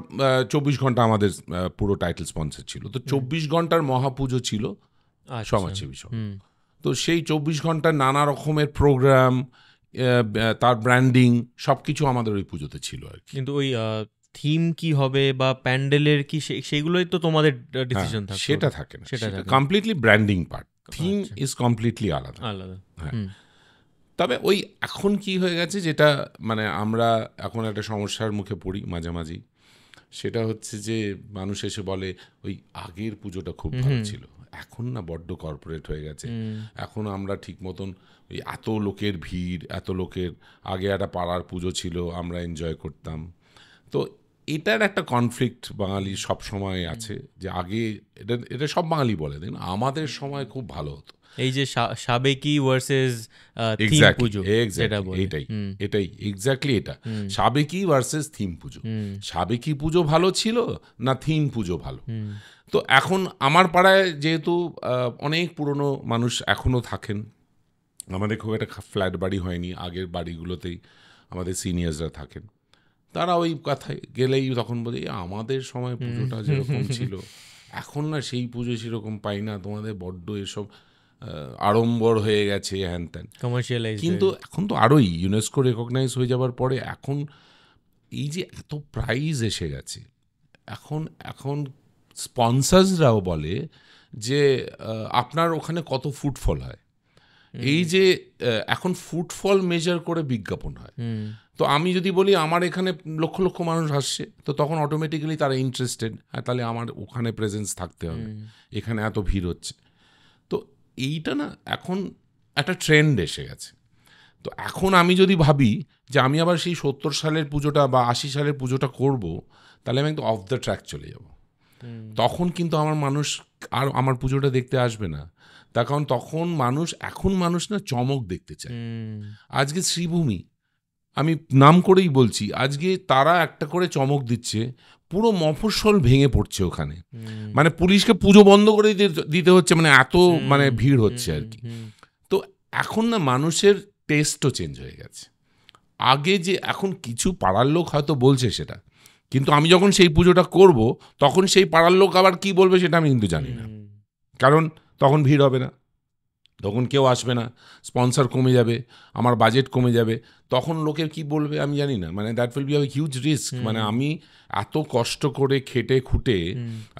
S2: 24 ঘন্টা আমাদের পুরো টাইটেল স্পন্সর ছিল, তো 24 ঘন্টার মহাপুজো ছিল সমাজসেবী সংঘ। তো সেই 24 ঘন্টার নানা রকমের প্রোগ্রাম, তার ব্র্যান্ডিং সব কিছু আমাদের ওই পুজোতে ছিল আর কি।
S1: কিন্তু ওই থিম কি হবে বা প্যান্ডেলের কি, সেগুলোই তো তোমাদের ডিসিশন থাকে?
S2: সেটা থাকে না, সেটা completely branding part, theme is completely আলাদা। হ্যাঁ, তবে ওই এখন কি হয়ে গেছে, যেটা মানে আমরা এখন একটা সমস্যার মুখে পড়ি মাঝামাঝি, সেটা হচ্ছে যে মানুষ এসে বলে ওই আগের পুজোটা খুব ভালো ছিল, এখন না বড্ড কর্পোরেট হয়ে গেছে, এখন আমরা ঠিক মতন ওই এত লোকের ভিড়, এত লোকের, আগে একটা পাড়ার পুজো ছিল আমরা এনজয় করতাম। তো এটার একটা কনফ্লিক্ট বাঙালির সব সময় আছে, যে আগে এটা সব বাঙালি বলে, দেখুন আমাদের সময় খুব ভালো হতো।
S1: এই যে সাবেকি ভার্সেস থিম পুজো,
S2: এটাই এক্স্যাক্টলি এটা, সাবেকি ভার্সেস থিম পুজো। সাবেকি পুজো ভালো ছিল না থিম পুজো ভালো? তো এখন আমার পাড়ায় যেহেতু অনেক পুরনো মানুষ এখনো থাকেন, আমাদের খুব একটা ফ্ল্যাট বাড়ি হয়নি, আগের বাড়িগুলোতেই আমাদের সিনিয়র্সরা থাকেন, তারা ওই কথায় গেলেই তখন বলে আমাদের সময় পুজোটা যেরকম ছিল এখন না সেই পুজো সেরকম পাই না, তোমাদের বড্ড এসব আড়ম্বর হয়ে গেছে, হ্যান ত্যান,
S1: কমার্শিয়ালাইজ।
S2: কিন্তু এখন তো আরোই ইউনেস্কো রেকগনাইজ হয়ে যাওয়ার পরে এখন এই যে এত প্রাইজ এসে গেছে, এখন স্পন্সার্সরাও বলে যে আপনার ওখানে কত ফুটফল হয়, এই যে এখন ফুটফল মেজার করে বিজ্ঞাপন হয়। তো আমি যদি বলি আমার এখানে লক্ষ লক্ষ মানুষ আসছে, তো তখন অটোমেটিক্যালি তারা ইন্টারেস্টেড, তাহলে আমার ওখানে প্রেজেন্স থাকতে হবে, এখানে এত ভিড় হচ্ছে। তো এইটা না এখন একটা ট্রেন্ড এসে গেছে। তো এখন আমি যদি ভাবি যে আমি আবার সেই 70 সালের পুজোটা বা 80 সালের পুজোটা করব, তাহলে আমি একদম অফ দ্য ট্র্যাক চলে যাব। তখন কিন্তু আমার মানুষ আর আমার পুজোটা দেখতে আসবে না, তার কারণ তখন এখন মানুষ না চমক দেখতে চায়। আজকে শ্রীভূমি, আমি নাম করেই বলছি, আজকে তারা একটা করে চমক দিচ্ছে, পুরো মফস্বল ভেঙে পড়ছে ওখানে, মানে পুলিশকে পুজো বন্ধ করে দিতে হচ্ছে, মানে এত মানে ভিড় হচ্ছে আর কি। তো এখন না মানুষের টেস্টও চেঞ্জ হয়ে গেছে। আগে যে এখন কিছু পাড়ার লোক হয়তো বলছে সেটা, কিন্তু আমি যখন সেই পুজোটা করব তখন সেই পাড়ার লোক আবার কি বলবে সেটা আমি কিন্তু জানি না, কারণ তখন ভিড় হবে না, তখন কেউ আসবে না, স্পন্সর কমে যাবে, আমার বাজেট কমে যাবে, তখন লোকের কি বলবে আমি জানি না, মানে that will be a huge risk. মানে আমি এত কষ্ট করে খেটে খুঁটে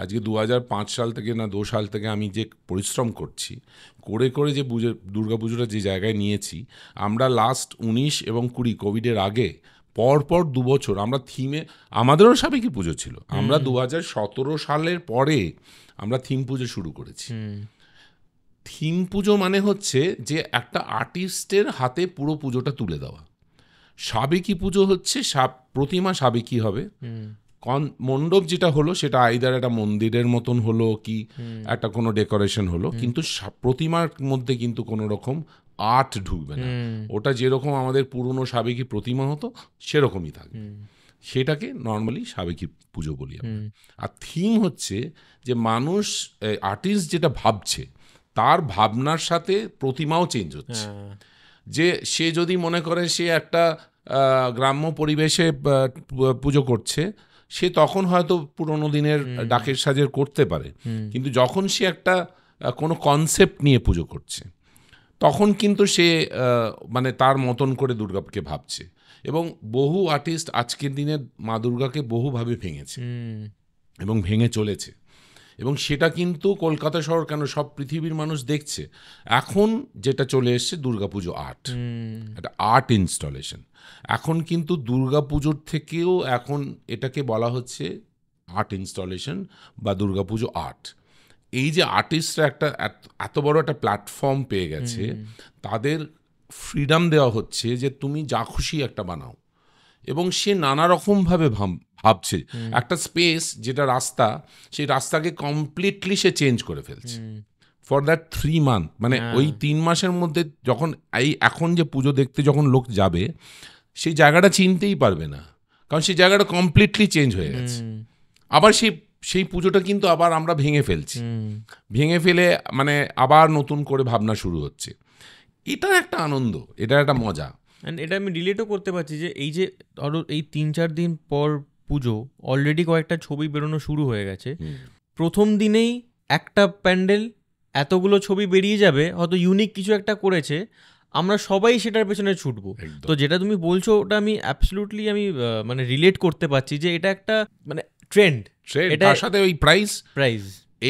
S2: আজকে 2005 সাল থেকে না 2 সাল থেকে আমি যে পরিশ্রম করছি, করে করে যে দুর্গাপুজোটা যে জায়গায় নিয়েছি, আমরা লাস্ট 19 এবং 20 কোভিডের আগে পরপর 2 বছর আমরা থিমে, আমাদেরও সাবেকি পুজো ছিল, আমরা 2017 সালের পরে আমরা থিম পুজো শুরু করেছি। থিম পুজো মানে হচ্ছে যে একটা আর্টিস্টের হাতে পুরো পুজোটা তুলে দেওয়া। সাবেকি পুজো হচ্ছে প্রতিমা সাবেকি হবে, মণ্ডপ যেটা হলো সেটা আইদার একটা মন্দিরের মতন হলো কি একটা কোনো ডেকোরেশন হলো, কিন্তু প্রতিমার মধ্যে কিন্তু কোনো রকম আর্ট ঢুকবে না, ওটা যেরকম আমাদের পুরনো সাবেকি প্রতিমা হতো সেরকমই থাকবে। সেটাকে নর্মালি সাবেকি পুজো বলি আমরা। আর থিম হচ্ছে যে মানুষ আর্টিস্ট যেটা ভাবছে তার ভাবনার সাথে প্রতিমাও চেঞ্জ হচ্ছে। যে সে যদি মনে করে সে একটা গ্রাম্য পরিবেশে পুজো করছে, সে তখন হয়তো পুরোনো দিনের ডাকের সাজের করতে পারে, কিন্তু যখন সে একটা কোনো কনসেপ্ট নিয়ে পুজো করছে তখন কিন্তু সে মানে তার মতন করে দুর্গাকে ভাবছে। এবং বহু আর্টিস্ট আজকের দিনে মা দুর্গাকে বহুভাবে ভেঙেছে এবং ভেঙে চলেছে, এবং সেটা কিন্তু কলকাতা শহর কেন সব পৃথিবীর মানুষ দেখছে। এখন যেটা চলে এসছে দুর্গাপুজো আর্ট, একটা আর্ট ইনস্টলেশন। এখন কিন্তু দুর্গাপুজোর থেকেও এখন এটাকে বলা হচ্ছে আর্ট ইনস্টলেশন বা দুর্গাপুজো আর্ট। এই যে আর্টিস্টরা একটা এত বড় একটা প্ল্যাটফর্ম পেয়ে গেছে, তাদের ফ্রিডম দেওয়া হচ্ছে যে তুমি যা খুশি একটা বানাও, এবং সে নানা রকমভাবে ভাবছে। একটা স্পেস যেটা রাস্তা, সেই রাস্তাকে কমপ্লিটলি সে চেঞ্জ করে ফেলছে ফর দ্যাট 3 মান্থ। মানে ওই 3 মাসের মধ্যে যখন এখন যে পুজো দেখতে যখন লোক যাবে, সেই জায়গাটা চিনতেই পারবে না, কারণ সেই জায়গাটা কমপ্লিটলি চেঞ্জ হয়ে গেছে। আবার সেই পুজোটা কিন্তু আবার আমরা ভেঙে ফেলছি, ভেঙে ফেলে মানে আবার নতুন করে ভাবনা শুরু হচ্ছে। এটা একটা আনন্দ, এটা একটা মজা।
S1: অ্যান্ড এটা আমি রিলেটও করতে পারছি যে এই যে ধরো এই 3-4 দিন পর পুজো, অলরেডি কয়েকটা ছবি বেরোনো শুরু হয়ে গেছে। প্রথম দিনেই একটা প্যান্ডেল এতগুলো ছবি বেরিয়ে যাবে, হয়তো ইউনিক কিছু একটা করেছে, আমরা সবাই সেটার পেছনে ছুটবো। তো যেটা তুমি বলছো ওটা আমি অ্যাবসলিউটলি আমি মানে রিলেট করতে পারছি যে এটা একটা মানে ট্রেন্ড।
S2: এটার সাথে ওই প্রাইস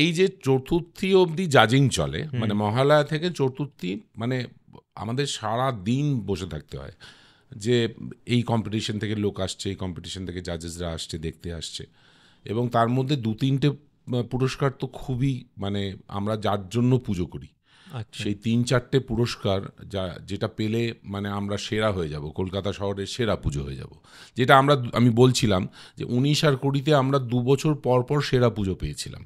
S1: এই
S2: যে চতুর্থী অবধি জাজিং চলে, মানে মহালয়া থেকে চতুর্থী, মানে আমাদের সারা দিন বসে থাকতে হয় যে এই কম্পিটিশন থেকে লোক আসছে, এই কম্পিটিশন থেকে জাজেসরা আসছে, দেখতে আসছে, এবং তার মধ্যে 2-3টে পুরস্কার তো খুবই মানে আমরা যার জন্য পুজো করি, সেই 3-4টে পুরস্কার যেটা পেলে মানে আমরা সেরা হয়ে যাব, কলকাতা শহরের সেরা পুজো হয়ে যাব। যেটা আমি বলছিলাম যে 19 আর 20-তে আমরা 2 বছর পর পর সেরা পুজো পেয়েছিলাম।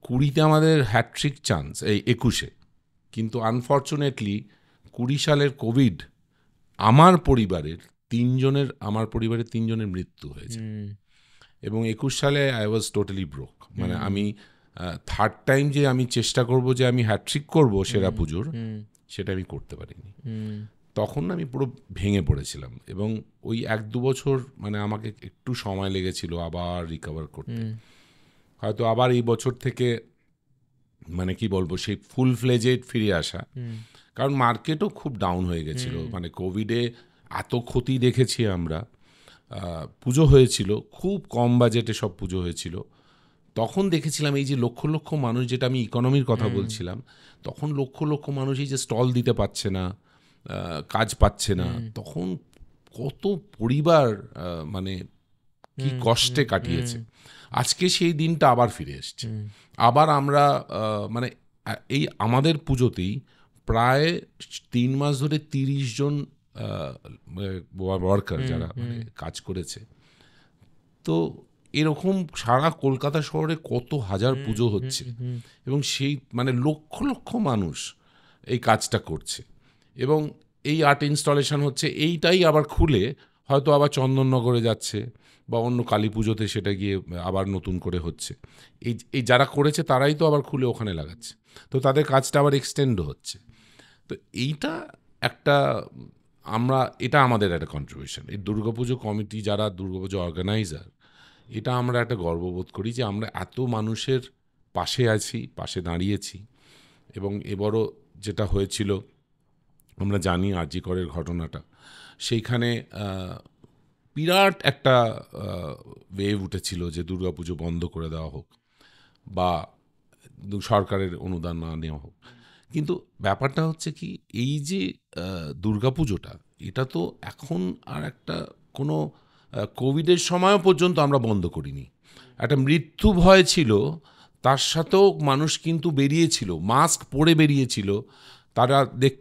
S2: 20-তে আমাদের হ্যাট্রিক চান্স, এই 21-এ, কিন্তু আনফর্চুনেটলি 20 সালের কোভিড আমার পরিবারের 3 জনের মৃত্যু হয়েছে, এবং 21 সালে আই ওয়াজ টোটালি ব্রোক। মানে আমি থার্ড টাইম যে আমি চেষ্টা করব যে আমি হ্যাট্রিক করব সেরা পুজোর, সেটা আমি করতে পারিনি। তখন আমি পুরো ভেঙে পড়েছিলাম, এবং ওই 1-2 বছর মানে আমাকে একটু সময় লেগেছিল আবার রিকভার করতে। হয়তো আবার এই বছর থেকে মানে কি বলবো, সেই ফুল ফ্লেজেড ফিরে আসা, কারণ মার্কেটও খুব ডাউন হয়ে গেছিলো। মানে কোভিডে এত ক্ষতি দেখেছি আমরা। পুজো হয়েছিল খুব কম বাজেটে, সব পুজো হয়েছিল, তখন দেখেছিলাম এই যে লক্ষ লক্ষ মানুষ, যেটা আমি ইকোনমির কথা বলছিলাম, তখন লক্ষ লক্ষ মানুষ এই যে স্টল দিতে পারছে না, কাজ পাচ্ছে না, তখন কত পরিবার মানে কি কষ্টে কাটিয়েছে। আজকে সেই দিনটা আবার ফিরে এসছে। আবার আমরা মানে এই আমাদের পুজোতেই প্রায় 3 মাস ধরে 30 জন ওয়ার্কার যারা মানে কাজ করেছে। তো এরকম সারা কলকাতা শহরে কত হাজার পুজো হচ্ছে, এবং সেই মানে লক্ষ লক্ষ মানুষ এই কাজটা করছে, এবং এই আর্ট ইনস্টলেশন হচ্ছে। এইটাই আবার খুলে হয়তো আবার চন্দননগরে যাচ্ছে, বা অন্য কালী পুজোতে সেটা গিয়ে আবার নতুন করে হচ্ছে। এই যারা করেছে তারাই তো আবার খুলে ওখানে লাগাচ্ছে, তো তাদের কাজটা আবার এক্সটেন্ডও হচ্ছে। তো এইটা একটা এটা আমাদের একটা কন্ট্রিবিউশন। এই দুর্গাপুজো কমিটি, যারা দুর্গাপুজো অর্গানাইজার, এটা আমরা একটা গর্ববোধ করি যে আমরা এত মানুষের পাশে আছি, পাশে দাঁড়িয়েছি। এবং এবারও যেটা হয়েছিল আমরা জানি, আর.জি. করের ঘটনাটা, সেইখানে বিরাট একটা ওয়েভ উঠেছিল যে দুর্গাপুজো বন্ধ করে দেওয়া হোক বা সরকারের অনুদান না নেওয়া হোক। কিন্তু ব্যাপারটা হচ্ছে কি, এই যে দুর্গাপুজোটা, এটা তো এখন আর একটা কোনো কোভিডের সময়ও পর্যন্ত আমরা বন্ধ করিনি। একটা মৃত্যু ভয় ছিল, তার সাথেও মানুষ কিন্তু বেরিয়েছিল, মাস্ক পরে বেরিয়েছিল, তারা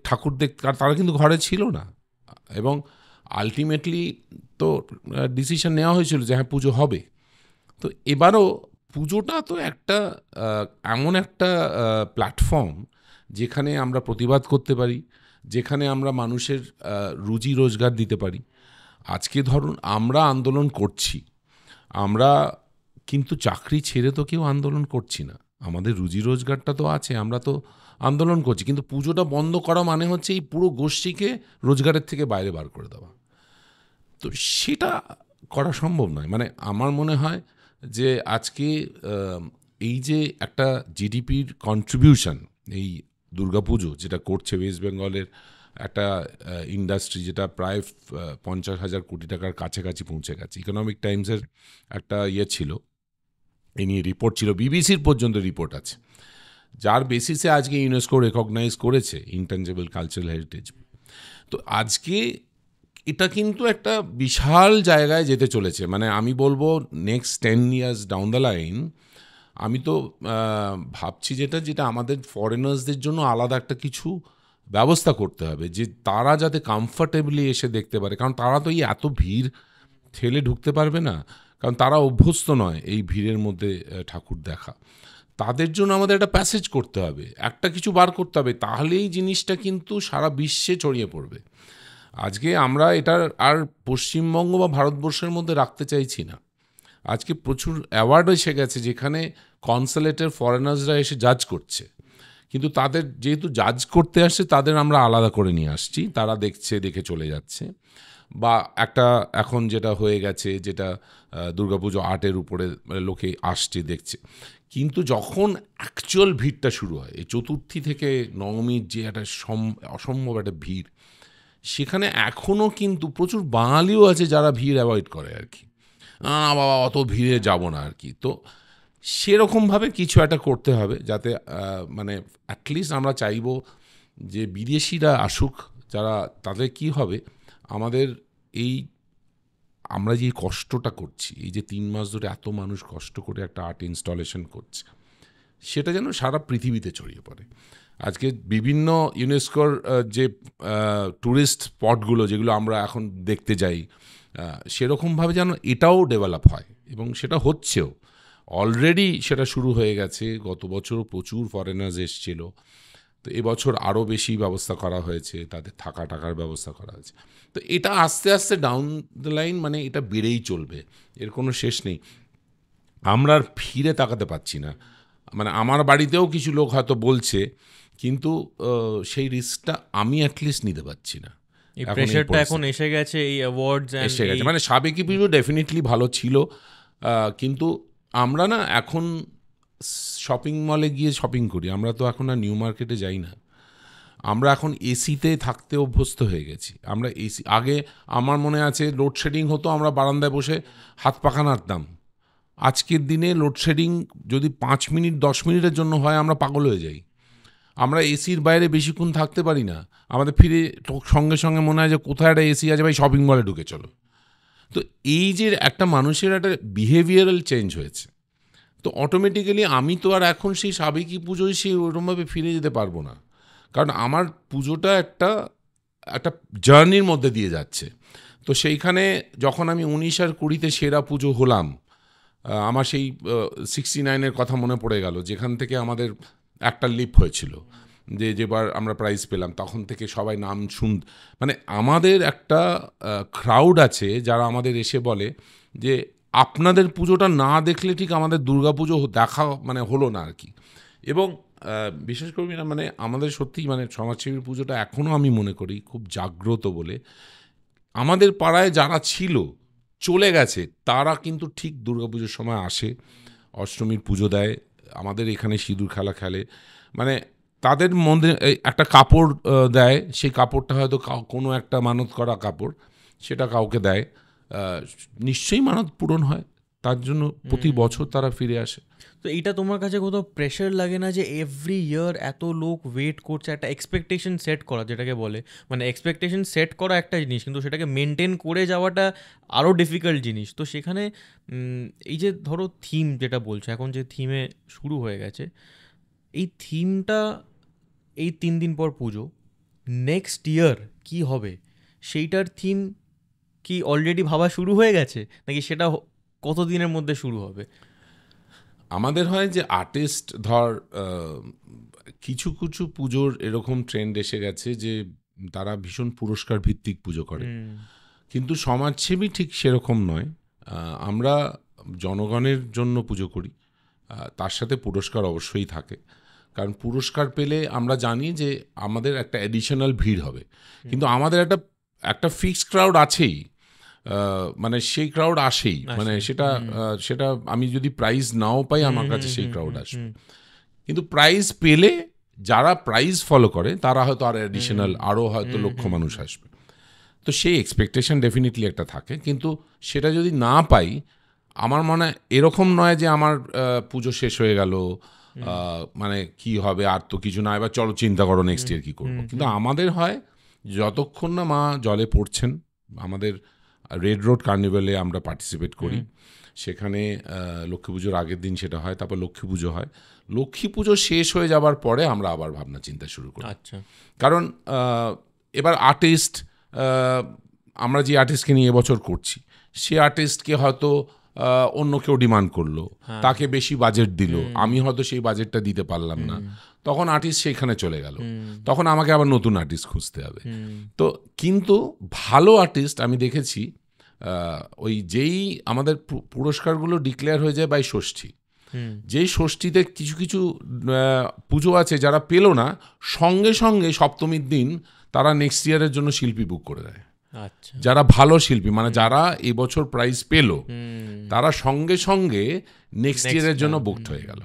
S2: ঠাকুর তারা কিন্তু ঘরে ছিল না। এবং আলটিমেটলি তো ডিসিশন নেওয়া হয়েছিল যে হ্যাঁ পুজো হবে। তো এবারও পুজোটা তো একটা এমন একটা প্ল্যাটফর্ম যেখানে আমরা প্রতিবাদ করতে পারি, যেখানে আমরা মানুষের রুজি রোজগার দিতে পারি। আজকে ধরুন আমরা আন্দোলন করছি, আমরা কিন্তু চাকরি ছেড়ে তো কেউ আন্দোলন করছি না, আমাদের রুজি রোজগারটা তো আছে, আমরা তো আন্দোলন করছি। কিন্তু পুজোটা বন্ধ করা মানে হচ্ছে এই পুরো গোষ্ঠীকে রোজগারের থেকে বাইরে বার করে দেওয়া। তো সেটা করা সম্ভব নয়। মানে আমার মনে হয় যে আজকে এই যে একটা জিডিপির কন্ট্রিবিউশন এই দুর্গাপুজো যেটা করছে ওয়েস্ট বেঙ্গলের একটা ইন্ডাস্ট্রি, যেটা প্রায় 50,000 কোটি টাকার কাছাকাছি পৌঁছে গেছে। ইকোনমিক টাইমসের একটা ছিল, এ নিয়ে রিপোর্ট ছিল, বিবিসির পর্যন্ত রিপোর্ট আছে, যার বেসিসে আজকে ইউনেস্কো রেকগনাইজ করেছে ইনট্যাঞ্জিবল কালচারাল হেরিটেজ। তো আজকে এটা কিন্তু একটা বিশাল জায়গায় যেতে চলেছে। মানে আমি বলবো next 10 years down the line, আমি তো ভাবছি যেটা আমাদের ফরেনার্সদের জন্য আলাদা একটা কিছু ব্যবস্থা করতে হবে, যে তারা যাতে কমফর্টেবলি এসে দেখতে পারে। কারণ তারা তো এই এত ভিড় ঠেলে ঢুকতে পারবে না, কারণ তারা অভ্যস্ত নয় এই ভিড়ের মধ্যে ঠাকুর দেখা। তাদের জন্য আমাদের একটা প্যাসেজ করতে হবে, একটা কিছু বার করতে হবে, তাহলেই জিনিসটা কিন্তু সারা বিশ্বে ছড়িয়ে পড়বে। আজকে আমরা এটা আর পশ্চিমবঙ্গ বা ভারতবর্ষের মধ্যে রাখতে চাইছি না। আজকে প্রচুর অ্যাওয়ার্ড এসে গেছে যেখানে কনসালেটের ফরেনার্সরা এসে জাজ করছে, কিন্তু তাদের যেহেতু জাজ করতে আসছে তাদের আমরা আলাদা করে নিয়ে আসছি, তারা দেখছে, দেখে চলে যাচ্ছে। বা একটা এখন যেটা হয়ে গেছে, যেটা দুর্গাপুজো আর্টের উপরে লোকে আসছে দেখছে, কিন্তু যখন অ্যাকচুয়াল ভিড়টা শুরু হয় এই চতুর্থী থেকে নবমীর যে একটা অসম্ভব একটা ভিড়, সেখানে এখনও কিন্তু প্রচুর বাঙালিও আছে যারা ভিড় অ্যাভয়েড করে আর কি, বাবা অত ভিড়ে যাব না আর কি। তো সেরকমভাবে কিছু একটা করতে হবে যাতে মানে অ্যাটলিস্ট আমরা চাইব যে বিদেশিরা আসুক, যারা তাদের কি হবে, আমাদের এই আমরা যে কষ্টটা করছি, এই যে 3 মাস ধরে এত মানুষ কষ্ট করে একটা আর্ট ইনস্টলেশন করছে, সেটা যেন সারা পৃথিবীতে ছড়িয়ে পড়ে। আজকে বিভিন্ন ইউনেস্কোর যে ট্যুরিস্ট স্পটগুলো যেগুলো আমরা এখন দেখতে যাই, সেরকমভাবে যেন এটাও ডেভেলপ হয়, এবং সেটা হচ্ছেও অলরেডি, সেটা শুরু হয়ে গেছে। গত বছর প্রচুর ফরেনার্স এসেছিল, তো এবছর আরও বেশি ব্যবস্থা করা হয়েছে, তাদের টাকার ব্যবস্থা করা হয়েছে। তো এটা আস্তে আস্তে ডাউন দ্য লাইন মানে এটা বেড়েই চলবে, এর কোনো শেষ নেই। আমরা আর ফিরে তাকাতে পারছি না। মানে আমার বাড়িতেও কিছু লোক হয়তো বলছে, কিন্তু সেই রিস্কটা আমি অ্যাটলিস্ট নিতে পারছি না।
S1: এই প্রেশারটা এখন এসে গেছে, এই অ্যাওয়ার্ডস
S2: এসে গেছে। মানে সাবেকি পুজো ডেফিনেটলি ভালো ছিল, কিন্তু আমরা না এখন শপিং মলে গিয়ে শপিং করি, আমরা তো এখন আর নিউ মার্কেটে যাই না। আমরা এখন এসিতে থাকতে অভ্যস্ত হয়ে গেছি। আমরা এসি, আগে আমার মনে আছে লোডশেডিং হতো, আমরা বারান্দায় বসে হাত পাখা নাড়তাম। আজকের দিনে লোডশেডিং যদি 5 মিনিট 10 মিনিটের জন্য হয়, আমরা পাগল হয়ে যাই। আমরা এসির বাইরে বেশিক্ষণ থাকতে পারি না, আমাদের ফিরে সঙ্গে সঙ্গে মনে হয় যে কোথায় একটা এসি আছে, ভাই শপিং মলে ঢুকে চলো। তো এই যে একটা মানুষের একটা বিহেভিয়ারাল চেঞ্জ হয়েছে, তো অটোমেটিক্যালি আমি তো আর এখন সেই সাবেকি পুজোয় সেই ওরকমভাবে ফিরে যেতে পারবো না, কারণ আমার পুজোটা একটা জার্নির মধ্যে দিয়ে যাচ্ছে। তো সেইখানে যখন আমি 19 আর 20-তে সেরা পুজো হলাম, আমার সেই 69-এর কথা মনে পড়ে গেল, যেখান থেকে আমাদের একটা লিপ হয়েছিল, যেবার আমরা প্রাইজ পেলাম, তখন থেকে সবাই নাম মানে আমাদের একটা ক্রাউড আছে যারা আমাদের এসে বলে যে আপনাদের পুজোটা না দেখলে ঠিক আমাদের দুর্গাপুজো দেখা মানে হলো না আর কি। এবং বিশেষ করে না, মানে আমাদের সত্যিই মানে সমাজসেবীর পুজোটা এখনও আমি মনে করি খুব জাগ্রত বলে। আমাদের পাড়ায় যারা ছিল চলে গেছে, তারা কিন্তু ঠিক দুর্গাপুজোর সময় আসে, অষ্টমীর পুজো দেয়, আমাদের এখানে সিঁদুর খেলা খেলে। মানে তাদের মধ্যে একটা কাপড় দেয়, সেই কাপড়টা হয়তো কোনো একটা মানত করা কাপড়, সেটা কাউকে দেয়, নিশ্চয়ই মানত পূরণ হয়, তার জন্য প্রতি বছর তারা ফিরে আসে।
S1: তো এইটা তোমার কাছে কোথাও প্রেশার লাগে না যে এভরি ইয়ার এত লোক ওয়েট করছে, একটা এক্সপেকটেশন সেট করা যেটাকে বলে, মানে এক্সপেকটেশন সেট করা একটা জিনিস, কিন্তু সেটাকে মেনটেন করে যাওয়াটা আরও ডিফিকাল্ট জিনিস। তো সেখানে এই যে ধরো থিম যেটা বলছো, এখন যে থিমে শুরু হয়ে গেছে, এই থিমটা এই 3 দিন পর পুজো, নেক্সট ইয়ার কি হবে সেইটার থিম কি অলরেডি ভাবা শুরু হয়ে গেছে, নাকি সেটা কত দিনের মধ্যে শুরু হবে?
S2: আমাদের হয় যে আর্টিস্ট ধর কিছু কিছু পুজোর এরকম ট্রেন্ড এসে গেছে যে তারা ভীষণ পুরস্কার ভিত্তিক পুজো করে, কিন্তু সমাজসেবী ঠিক সেরকম নয়। আমরা জনগণের জন্য পুজো করি, তার সাথে পুরস্কার অবশ্যই থাকে, কারণ পুরস্কার পেলে আমরা জানি যে আমাদের একটা অ্যাডিশনাল ভিড় হবে, কিন্তু আমাদের একটা ফিক্সড ক্রাউড আছেই, মানে সেই ক্রাউড আসেই, মানে সেটা আমি যদি প্রাইজ নাও পাই আমার কাছে সেই ক্রাউড আসবে। কিন্তু প্রাইজ পেলে যারা প্রাইজ ফলো করে তারা হয়তো আর অ্যাডিশনাল আরও হয়তো লক্ষ মানুষ আসবে, তো সেই এক্সপেকটেশন ডেফিনেটলি একটা থাকে। কিন্তু সেটা যদি না পাই, আমার মনে হয় এরকম নয় যে আমার পুজো শেষ হয়ে গেল, মানে কি হবে, আর তো কিছু না, এবার চলো চিন্তা করো নেক্সট ইয়ার কী করবো। কিন্তু আমাদের হয় যতক্ষণ না মা জলে পড়ছেন, আমাদের রেড রোড কার্নিভালে আমরা পার্টিসিপেট করি, সেখানে লক্ষ্মী পুজোর আগের দিন সেটা হয়, তারপর লক্ষ্মী পুজো হয়, লক্ষ্মী পুজো শেষ হয়ে যাবার পরে আমরা আবার ভাবনা চিন্তা শুরু করি।
S1: আচ্ছা,
S2: কারণ এবার আর্টিস্ট, আমরা যে আর্টিস্টকে নিয়ে এবছর করছি, সে আর্টিস্টকে হয়তো অন্য কেউ ডিমান্ড করলো, তাকে বেশি বাজেট দিল, আমি হয়তো সেই বাজেটটা দিতে পারলাম না, তখন আর্টিস্ট সেইখানে চলে গেল, তখন আমাকে আবার নতুন আর্টিস্ট খুঁজতে হবে। তো কিন্তু ভালো আর্টিস্ট আমি দেখেছি, ওই যেই আমাদের পুরস্কারগুলো ডিক্লেয়ার হয়ে যায় বাই ষষ্ঠী, যেই ষষ্ঠীতে কিছু কিছু পুজো আছে যারা পেল না, সঙ্গে সঙ্গে সপ্তমীর দিন তারা নেক্সট ইয়ারের জন্য শিল্পী বুক করে দেয়।
S1: আচ্ছা,
S2: যারা ভালো শিল্পী, মানে যারা এবছর প্রাইজ পেল, তারা সঙ্গে সঙ্গে নেক্সট ইয়ারের জন্য বুকড হয়ে গেল।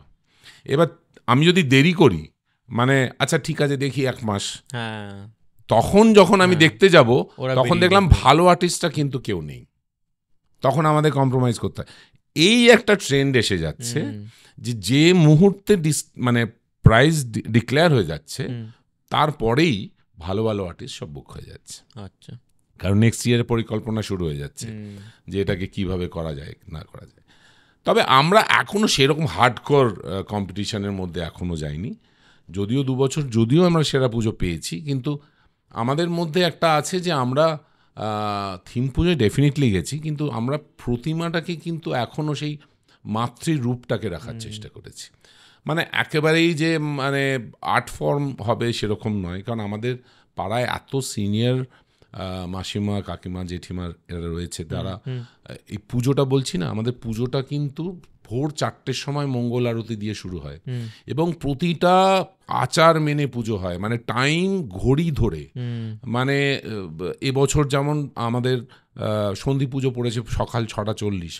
S2: এবার আমি যদি দেরি করি, মানে আচ্ছা ঠিক আছে দেখি 1 মাস, তখন যখন আমি দেখতে যাব তখন দেখলাম ভালো আর্টিস্টটা কিন্তু কেউ নেই, তখন আমাদের কম্প্রোমাইজ করতে হয়। এই একটা ট্রেন্ড এসে যাচ্ছে যে মুহূর্তে মানে প্রাইজ ডিক্লেয়ার হয়ে যাচ্ছে, তারপরেই ভালো ভালো আর্টিস্ট সব বুক হয়ে যাচ্ছে।
S1: আচ্ছা,
S2: কারণ নেক্সট ইয়ারের পরিকল্পনা শুরু হয়ে যাচ্ছে যে এটাকে কিভাবে করা যায় না করা যায়। তবে আমরা এখনও সেরকম হার্ডকোর কম্পিটিশনের মধ্যে এখনও যাইনি, যদিও 2 বছর যদিও আমরা সেরা পুজো পেয়েছি, কিন্তু আমাদের মধ্যে একটা আছে যে আমরা থিম পুজোয় ডেফিনেটলি গেছি, কিন্তু আমরা প্রতিমাটাকে কিন্তু এখনও সেই মাতৃরূপটাকে রাখার চেষ্টা করেছি। মানে একেবারেই যে মানে আর্ট ফর্ম হবে সেরকম নয়, কারণ আমাদের পাড়ায় এত সিনিয়র মাসিমা, কাকিমা, জেঠিমা এরা রয়েছে, তারা এই পুজোটা বলছি না, আমাদের পুজোটা কিন্তু ভোর 4টের সময় মঙ্গল আরতি দিয়ে শুরু হয়, এবং প্রতিটা আচার মেনে পুজো হয়, মানে টাইম ঘড়ি ধরে। মানে এবছর যেমন আমাদের সন্ধি পুজো পড়েছে সকাল 6:40,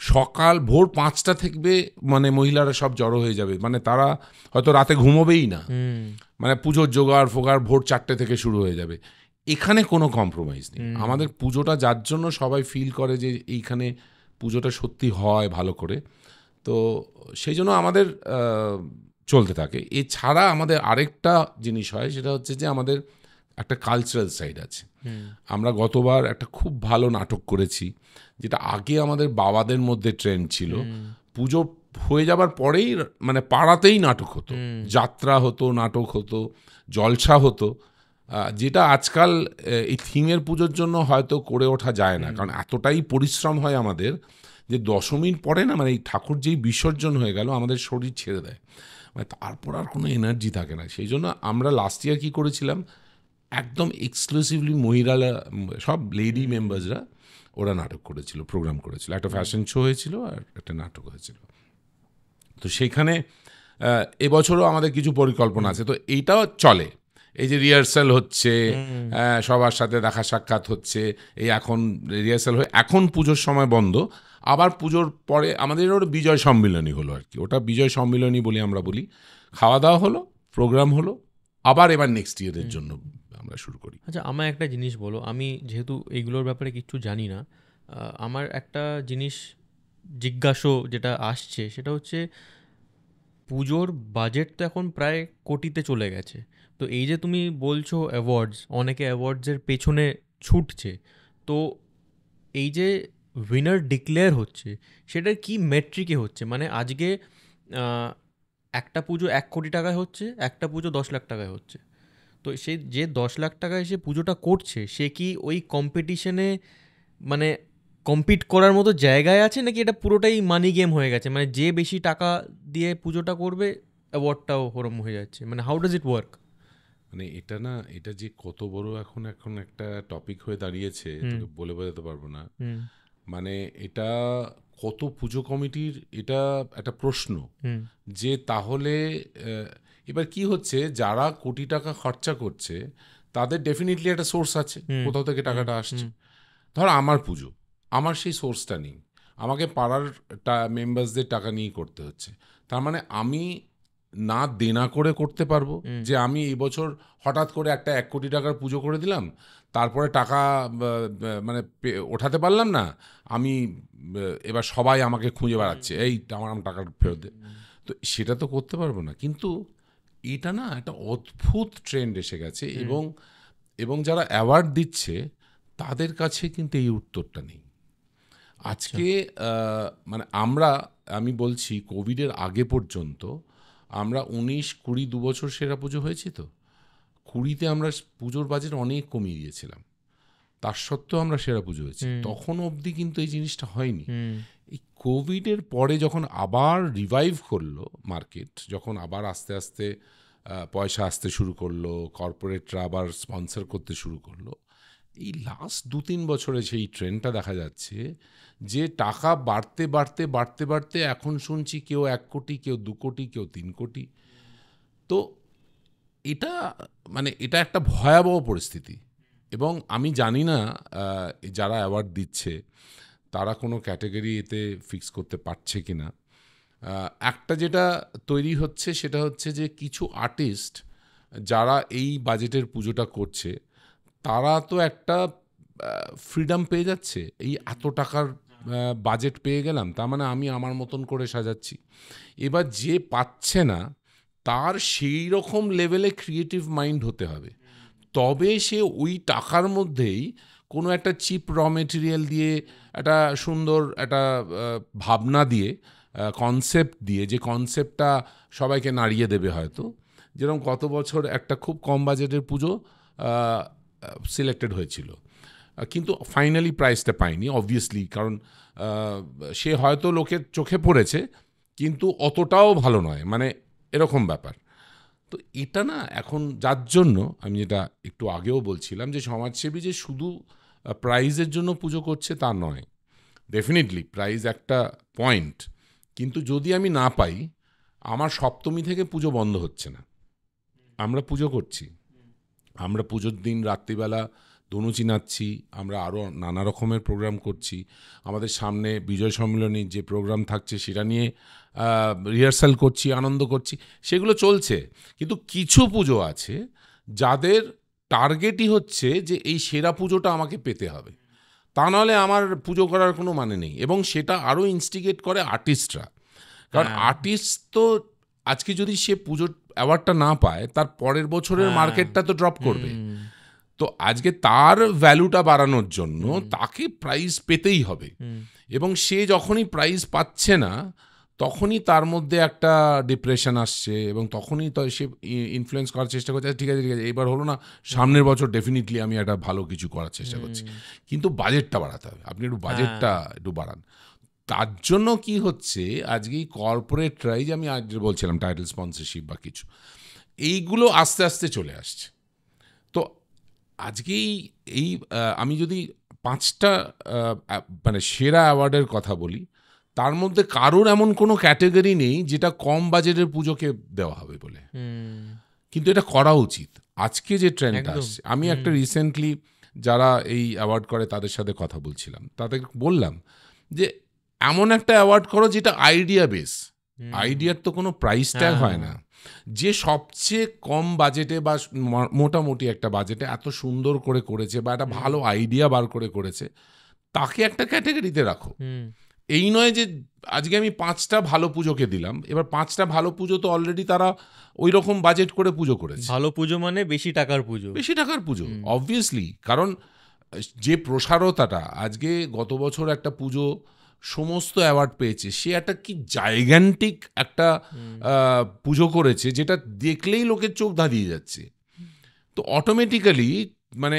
S2: সকাল ভোর 5টা থেকে মানে মহিলারা সব জড়ো হয়ে যাবে, মানে তারা হয়তো রাতে ঘুমোবেই না, মানে পুজোর জোগাড় ফোগাড় ভোর 4টে থেকে শুরু হয়ে যাবে। এখানে কোনো কম্প্রোমাইজ নেই। আমাদের পুজোটা যার জন্য সবাই ফিল করে যে এইখানে পুজোটা সত্যি হয় ভালো করে, তো সেই জন্য আমাদের চলতে থাকে। এছাড়া আমাদের আরেকটা জিনিস হয়, সেটা হচ্ছে যে আমাদের একটা কালচারাল সাইড আছে। আমরা গতবার একটা খুব ভালো নাটক করেছি, যেটা আগে আমাদের বাবাদের মধ্যে ট্রেন্ড ছিল। পুজো হয়ে যাবার পরেই মানে পাড়াতেই নাটক হতো, যাত্রা হতো, নাটক হতো, জলসা হতো, যেটা আজকাল এই থিমের পুজোর জন্য হয়তো করে ওঠা যায় না, কারণ এতটাই পরিশ্রম হয় আমাদের যে দশমীর পরে না, মানে এই ঠাকুর যেই বিসর্জন হয়ে গেল আমাদের শরীর ছেড়ে দেয়, মানে তারপর আর কোনো এনার্জি থাকে না। সেই জন্য আমরা লাস্ট ইয়ার কী করেছিলাম, একদম এক্সক্লুসিভলি মহিলারা, সব লেডি মেম্বার্সরা ওরা নাটক করেছিল, প্রোগ্রাম করেছিল, একটা ফ্যাশন শো হয়েছিল আর একটা নাটক হয়েছিল। তো সেইখানে এবছরও আমাদের কিছু পরিকল্পনা আছে, তো এইটাও চলে। এই যে রিহার্সাল হচ্ছে, সবার সাথে দেখা সাক্ষাৎ হচ্ছে, এই এখন রিহার্সাল হয়ে এখন পুজোর সময় বন্ধ, আবার পুজোর পরে আমাদের ওটা বিজয় সম্মিলনী হলো আর কি, ওটা বিজয় সম্মিলনী বলি আমরা বলি। খাওয়া দাওয়া হলো, প্রোগ্রাম হলো, আবার এবার নেক্সট ইয়ারের জন্য আমরা শুরু করি।
S1: আচ্ছা, আমার একটা জিনিস বলো, আমি যেহেতু এইগুলোর ব্যাপারে কিচ্ছু জানি না, আমার একটা জিনিস জিজ্ঞাসা যেটা আসছে সেটা হচ্ছে, পুজোর বাজেট তো এখন প্রায় কোটিতে চলে গেছে, তো এই যে তুমি বলছো অ্যাওয়ার্ডস, অনেকে অ্যাওয়ার্ডসের পেছনে ছুটছে, তো এই যে উইনার ডিক্লেয়ার হচ্ছে সেটার কি মেট্রিকে হচ্ছে? মানে আজকে একটা পুজো 1 কোটি টাকায় হচ্ছে, একটা পুজো 10 লাখ টাকায় হচ্ছে, তো সে যে 10 লাখ টাকায় সে পুজোটা করছে, সে কি ওই কম্পিটিশনে মানে কম্পিট করার মতো জায়গায় আছে, নাকি এটা পুরোটাই মানি গেম হয়ে গেছে, মানে যে বেশি টাকা দিয়ে পুজোটা করবে অ্যাওয়ার্ডটাও ওরম হয়ে যাচ্ছে, মানে হাউ ডাজ ইট ওয়ার্ক?
S2: মানে এটা না, এটা যে কত বড় এখন এখন একটা টপিক হয়ে দাঁড়িয়েছে তোকে বলে বোঝাতে পারবো না। মানে এটা কত পুজো কমিটির এটা একটা প্রশ্ন যে তাহলে এবার কি হচ্ছে, যারা কোটি টাকা খরচা করছে তাদের ডেফিনেটলি একটা সোর্স আছে কোথাও থেকে টাকাটা আসছে। ধর আমার পুজো, আমার সেই সোর্সটা নেই, আমাকে পাড়ার মেম্বার্সদের টাকা নিয়ে করতে হচ্ছে। তার মানে আমি না দেনা করে করতে পারবো, যে আমি এই বছর হঠাৎ করে একটা 1 কোটি টাকার পুজো করে দিলাম, তারপরে টাকা মানে ওঠাতে পারলাম না, আমি এবার সবাই আমাকে খুঁজে বেড়াচ্ছে, এই আমার টাকা ফেরত দে। তো সেটা তো করতে পারবো না। কিন্তু এটা না একটা অদ্ভুত ট্রেন্ড এসে গেছে, এবং যারা অ্যাওয়ার্ড দিচ্ছে তাদের কাছে কিন্তু এই উত্তরটা নেই। আজকে মানে আমি বলছি কোভিডের আগে পর্যন্ত আমরা 19-20 2 বছর সেরা পুজো হয়েছি, তো 20-তে আমরা পুজোর বাজেট অনেক কমিয়ে দিয়েছিলাম, তার সত্ত্বেও আমরা সেরা পুজো হয়েছি। তখন অবধি কিন্তু এই জিনিসটা হয়নি। এই কোভিডের পরে যখন আবার রিভাইভ করলো মার্কেট, যখন আবার আস্তে আস্তে পয়সা আসতে শুরু করলো, কর্পোরেটরা আবার স্পন্সর করতে শুরু করলো, এই লাস্ট 2-3 বছরে সেই ট্রেন্ডটা দেখা যাচ্ছে যে টাকা বাড়তে বাড়তে বাড়তে বাড়তে এখন শুনছি কেউ 1 কোটি, কেউ 2 কোটি, কেউ 3 কোটি। তো এটা মানে এটা একটা ভয়াবহ পরিস্থিতি। এবং আমি জানি না যারা অ্যাওয়ার্ড দিচ্ছে তারা কোনো ক্যাটাগরি এতে ফিক্স করতে পারছে কি না। একটা যেটা তৈরি হচ্ছে সেটা হচ্ছে যে কিছু আর্টিস্ট যারা এই বাজেটের পুজোটা করছে তারা তো একটা ফ্রিডম পেয়ে যাচ্ছে, এই এত টাকার বাজেট পেয়ে গেলাম, তার মানে আমি আমার মতন করে সাজাচ্ছি। এবার যে পাচ্ছে না তার সেই রকম লেভেলে ক্রিয়েটিভ মাইন্ড হতে হবে, তবে সে ওই টাকার মধ্যেই কোনো একটা চিপ র মেটেরিয়াল দিয়ে একটা সুন্দর একটা ভাবনা দিয়ে, কনসেপ্ট দিয়ে, যে কনসেপ্টটা সবাইকে নাড়িয়ে দেবে। হয়তো যেরকম গত বছর একটা খুব কম বাজেটের পুজো সিলেক্টেড হয়েছিল, কিন্তু ফাইনালি প্রাইজটা পায়নি অবভিয়াসলি, কারণ সে হয়তো লোকের চোখে পড়েছে কিন্তু অতটাও ভালো নয়, মানে এরকম ব্যাপার। তো এটা না এখন, যার জন্য আমি যেটা একটু আগেও বলছিলাম যে সমাজসেবী যে শুধু প্রাইজের জন্য পুজো করছে তা নয়, ডেফিনেটলি প্রাইজ একটা পয়েন্ট, কিন্তু যদি আমি না পাই, আমার সপ্তমী থেকে পুজো বন্ধ হচ্ছে না, আমরা পুজো করছি, আমরা পুজোর দিন রাত্রিবেলা ধনুচি নাচছি, আমরা আরও নানা রকমের প্রোগ্রাম করছি, আমাদের সামনে বিজয় সম্মেলনী যে প্রোগ্রাম থাকছে সেটা নিয়ে রিহার্সাল করছি, আনন্দ করছি, সেগুলো চলছে। কিন্তু কিছু পুজো আছে যাদের টার্গেটই হচ্ছে যে এই সেরা পুজোটা আমাকে পেতে হবে, তা নাহলে আমার পুজো করার কোনো মানে নেই। এবং সেটা আরও ইনস্টিগেট করে আর্টিস্টরা, কারণ আর্টিস্ট তো আজকে যদি সে পুজোর অ্যাওয়ার্ডটা না পায়, তার পরের বছরের মার্কেটটা তো ড্রপ করবে। তো আজকে তার ভ্যালুটা বাড়ানোর জন্য তাকে প্রাইজ পেতেই হবে, এবং সে যখনই প্রাইজ পাচ্ছে না তখনই তার মধ্যে একটা ডিপ্রেশন আসছে, এবং তখনই তো সে ইনফ্লুয়েন্স করার চেষ্টা করছে, ঠিক আছে এবার হলো না, সামনের বছর ডেফিনেটলি আমি একটা ভালো কিছু করার চেষ্টা করছি, কিন্তু বাজেটটা বাড়াতে হবে, আপনি একটু বাজেটটা একটু বাড়ান। তার জন্য কি হচ্ছে, আজকে এই কর্পোরেটরাই, যে আমি আজ বলছিলাম টাইটেল স্পন্সরশিপ বা কিছু, এইগুলো আস্তে আস্তে চলে আসছে। তো আজকেই এই আমি যদি 5টা মানে সেরা অ্যাওয়ার্ডের কথা বলি, তার মধ্যে কারোর এমন কোনো ক্যাটাগরি নেই যেটা কম বাজেটের পুজোকে দেওয়া হবে বলে, কিন্তু এটা করা উচিত। আজকে যে ট্রেন্ডটা আসছে, আমি একটা রিসেন্টলি যারা এই অ্যাওয়ার্ড করে তাদের সাথে কথা বলছিলাম, তাদের বললাম যে এমন একটা অ্যাওয়ার্ড করো যেটা আইডিয়া বেস, আইডিয়ার তো কোনো প্রাইস ট্যাগ হয় না, যে সবচেয়ে কম বাজেটে বা মোটামুটি একটা বাজেটে এত সুন্দর করে করেছে বা একটা ভালো আইডিয়া বার করে করেছে, তাকে একটা ক্যাটাগরিতে রাখো। এই নয় যে আজকে আমি 5টা ভালো পুজোকে দিলাম, এবার 5টা ভালো পুজো তো অলরেডি তারা ওই রকম বাজেট করে পুজো করেছে।
S1: ভালো পুজো মানে বেশি টাকার পুজো,
S2: বেশি টাকার পুজো অবভিয়াসলি, কারণ যে প্রসারতাটা আজকে গত বছর একটা পুজো সমস্ত অ্যাওয়ার্ড পেয়েছে, সে একটা কি জাইগ্যান্টিক একটা পুজো করেছে যেটা দেখলেই লোকের চোখ ধাঁধিয়ে যাচ্ছে। তো অটোমেটিক্যালি মানে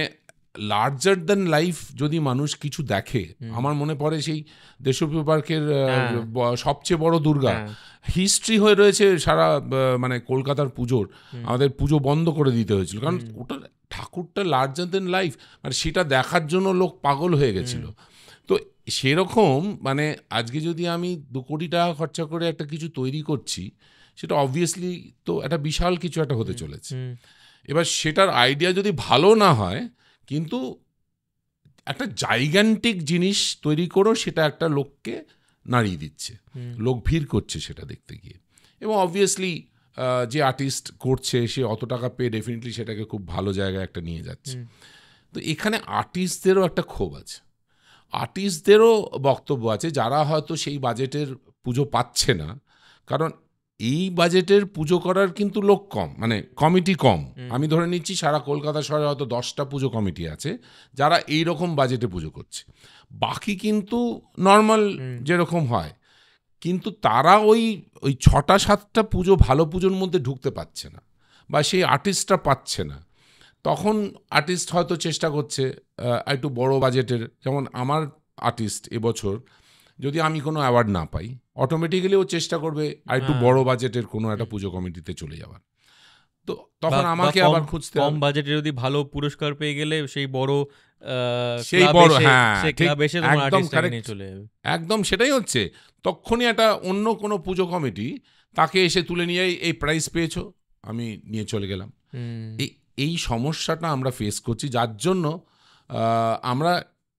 S2: লার্জার দ্যান লাইফ যদি মানুষ কিছু দেখে, আমার মনে পড়ে সেই দেশপ্রিয় পার্কের সবচেয়ে বড় দুর্গা হিস্ট্রি হয়ে রয়েছে সারা মানে কলকাতার পুজোর। আমাদের পুজো বন্ধ করে দিতে হয়েছিল, কারণ ওটা ঠাকুরটা লার্জার দ্যান লাইফ, মানে সেটা দেখার জন্য লোক পাগল হয়ে গেছিল। তো সেরকম মানে আজকে যদি আমি 2 কোটি টাকা খরচা করে একটা কিছু তৈরি করছি, সেটা অবভিয়াসলি তো একটা বিশাল কিছু একটা হতে চলেছে। এবার সেটার আইডিয়া যদি ভালো না হয়, কিন্তু একটা জাইগ্যান্টিক জিনিস তৈরি করো, সেটা একটা লোককে নাড়িয়ে দিচ্ছে, লোক ভিড় করছে সেটা দেখতে গিয়ে। এবং অবভিয়াসলি যে আর্টিস্ট করছে সে অত টাকা পেয়ে ডেফিনেটলি সেটাকে খুব ভালো জায়গায় একটা নিয়ে যাচ্ছে। তো এখানে আর্টিস্টদেরও একটা ক্ষোভ আছে, আর্টিস্টদেরও বক্তব্য আছে, যারা হয়তো সেই বাজেটের পুজো পাচ্ছে না। কারণ এই বাজেটের পুজো করার কিন্তু লোক কম, মানে কমিটি কম। আমি ধরে নিচ্ছি সারা কলকাতা শহরে হয়তো 10টা পুজো কমিটি আছে যারা এই রকম বাজেটে পুজো করছে, বাকি কিন্তু নর্মাল যেরকম হয়। কিন্তু তারা ওই 6টা-7টা পুজো ভালো পুজোর মধ্যে ঢুকতে পারছে না, বা সেই আর্টিস্টটা পাচ্ছে না। তখন আর্টিস্ট হয়তো চেষ্টা করছে একটু বড় বাজেটের, যেমন আমার আর্টিস্ট এবছর যদি আমি কোনো অ্যাওয়ার্ড না পাই, অটোমেটিক্যালি ও চেষ্টা করবে আর একটু বড় বাজেটের কোনো একটা পুজো কমিটিতে চলে যাওয়ার। তো তখন আমাকে আবার খুঁজতে
S1: কম বাজেটে যদি ভালো পুরস্কার পেয়ে গেলে সেই বড়
S2: সেই বড়, হ্যাঁ একদম সেটাই হচ্ছে। তখনই একটা অন্য কোনো পুজো কমিটি তাকে এসে তুলে নিয়ে এই প্রাইজ পেয়েছো, আমি নিয়ে চলে গেলাম। এই সমস্যাটা আমরা ফেস করছি, যার জন্য আমরা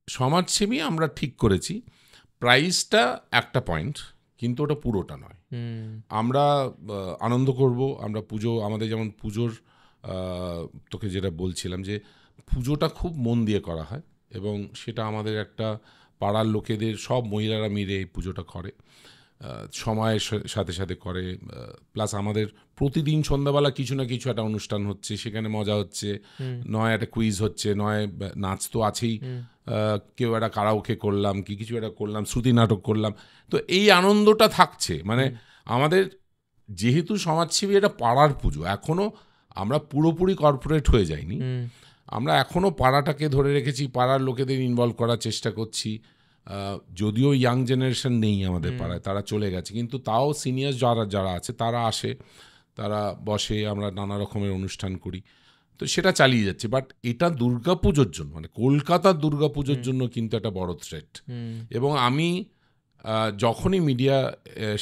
S2: সমাজসেবী আমরা ঠিক করেছি প্রাইসটা একটা পয়েন্ট, কিন্তু ওটা পুরোটা নয়। আমরা আনন্দ করব, আমরা পুজো, আমাদের যেমন পুজোর তোকে যেটা বলছিলাম যে পুজোটা খুব মন দিয়ে করা হয়, এবং সেটা আমাদের একটা পাড়ার লোকেদের সব মহিলারা মিলে এই পুজোটা করে, সময়ের সাথে সাথে করে। প্লাস আমাদের প্রতিদিন সন্ধ্যাবেলা কিছু না কিছু একটা অনুষ্ঠান হচ্ছে, সেখানে মজা হচ্ছে, নয় একটা কুইজ হচ্ছে, নয় নাচ তো আছেই, কেউ একটা কারাওকে করলাম, কি কিছু একটা করলাম, শ্রুতি নাটক করলাম। তো এই আনন্দটা থাকছে। মানে আমাদের যেহেতু সমাজসেবী, এটা পাড়ার পুজো, এখনও আমরা পুরোপুরি কর্পোরেট হয়ে যাইনি, আমরা এখনও পাড়াটাকে ধরে রেখেছি, পাড়ার লোকেদের ইনভলভ করার চেষ্টা করছি। যদিও ইয়াং জেনারেশন নেই আমাদের পাড়ায়, তারা চলে গেছে, কিন্তু তাও সিনিয়র যারা আছে তারা আসে, তারা বসে, আমরা নানা রকমের অনুষ্ঠান করি, তো সেটা চালিয়ে যাচ্ছে। বাট এটা দুর্গাপুজোর জন্য, মানে কলকাতার দুর্গাপুজোর জন্য কিন্তু একটা বড় থ্রেট। এবং আমি যখনই মিডিয়া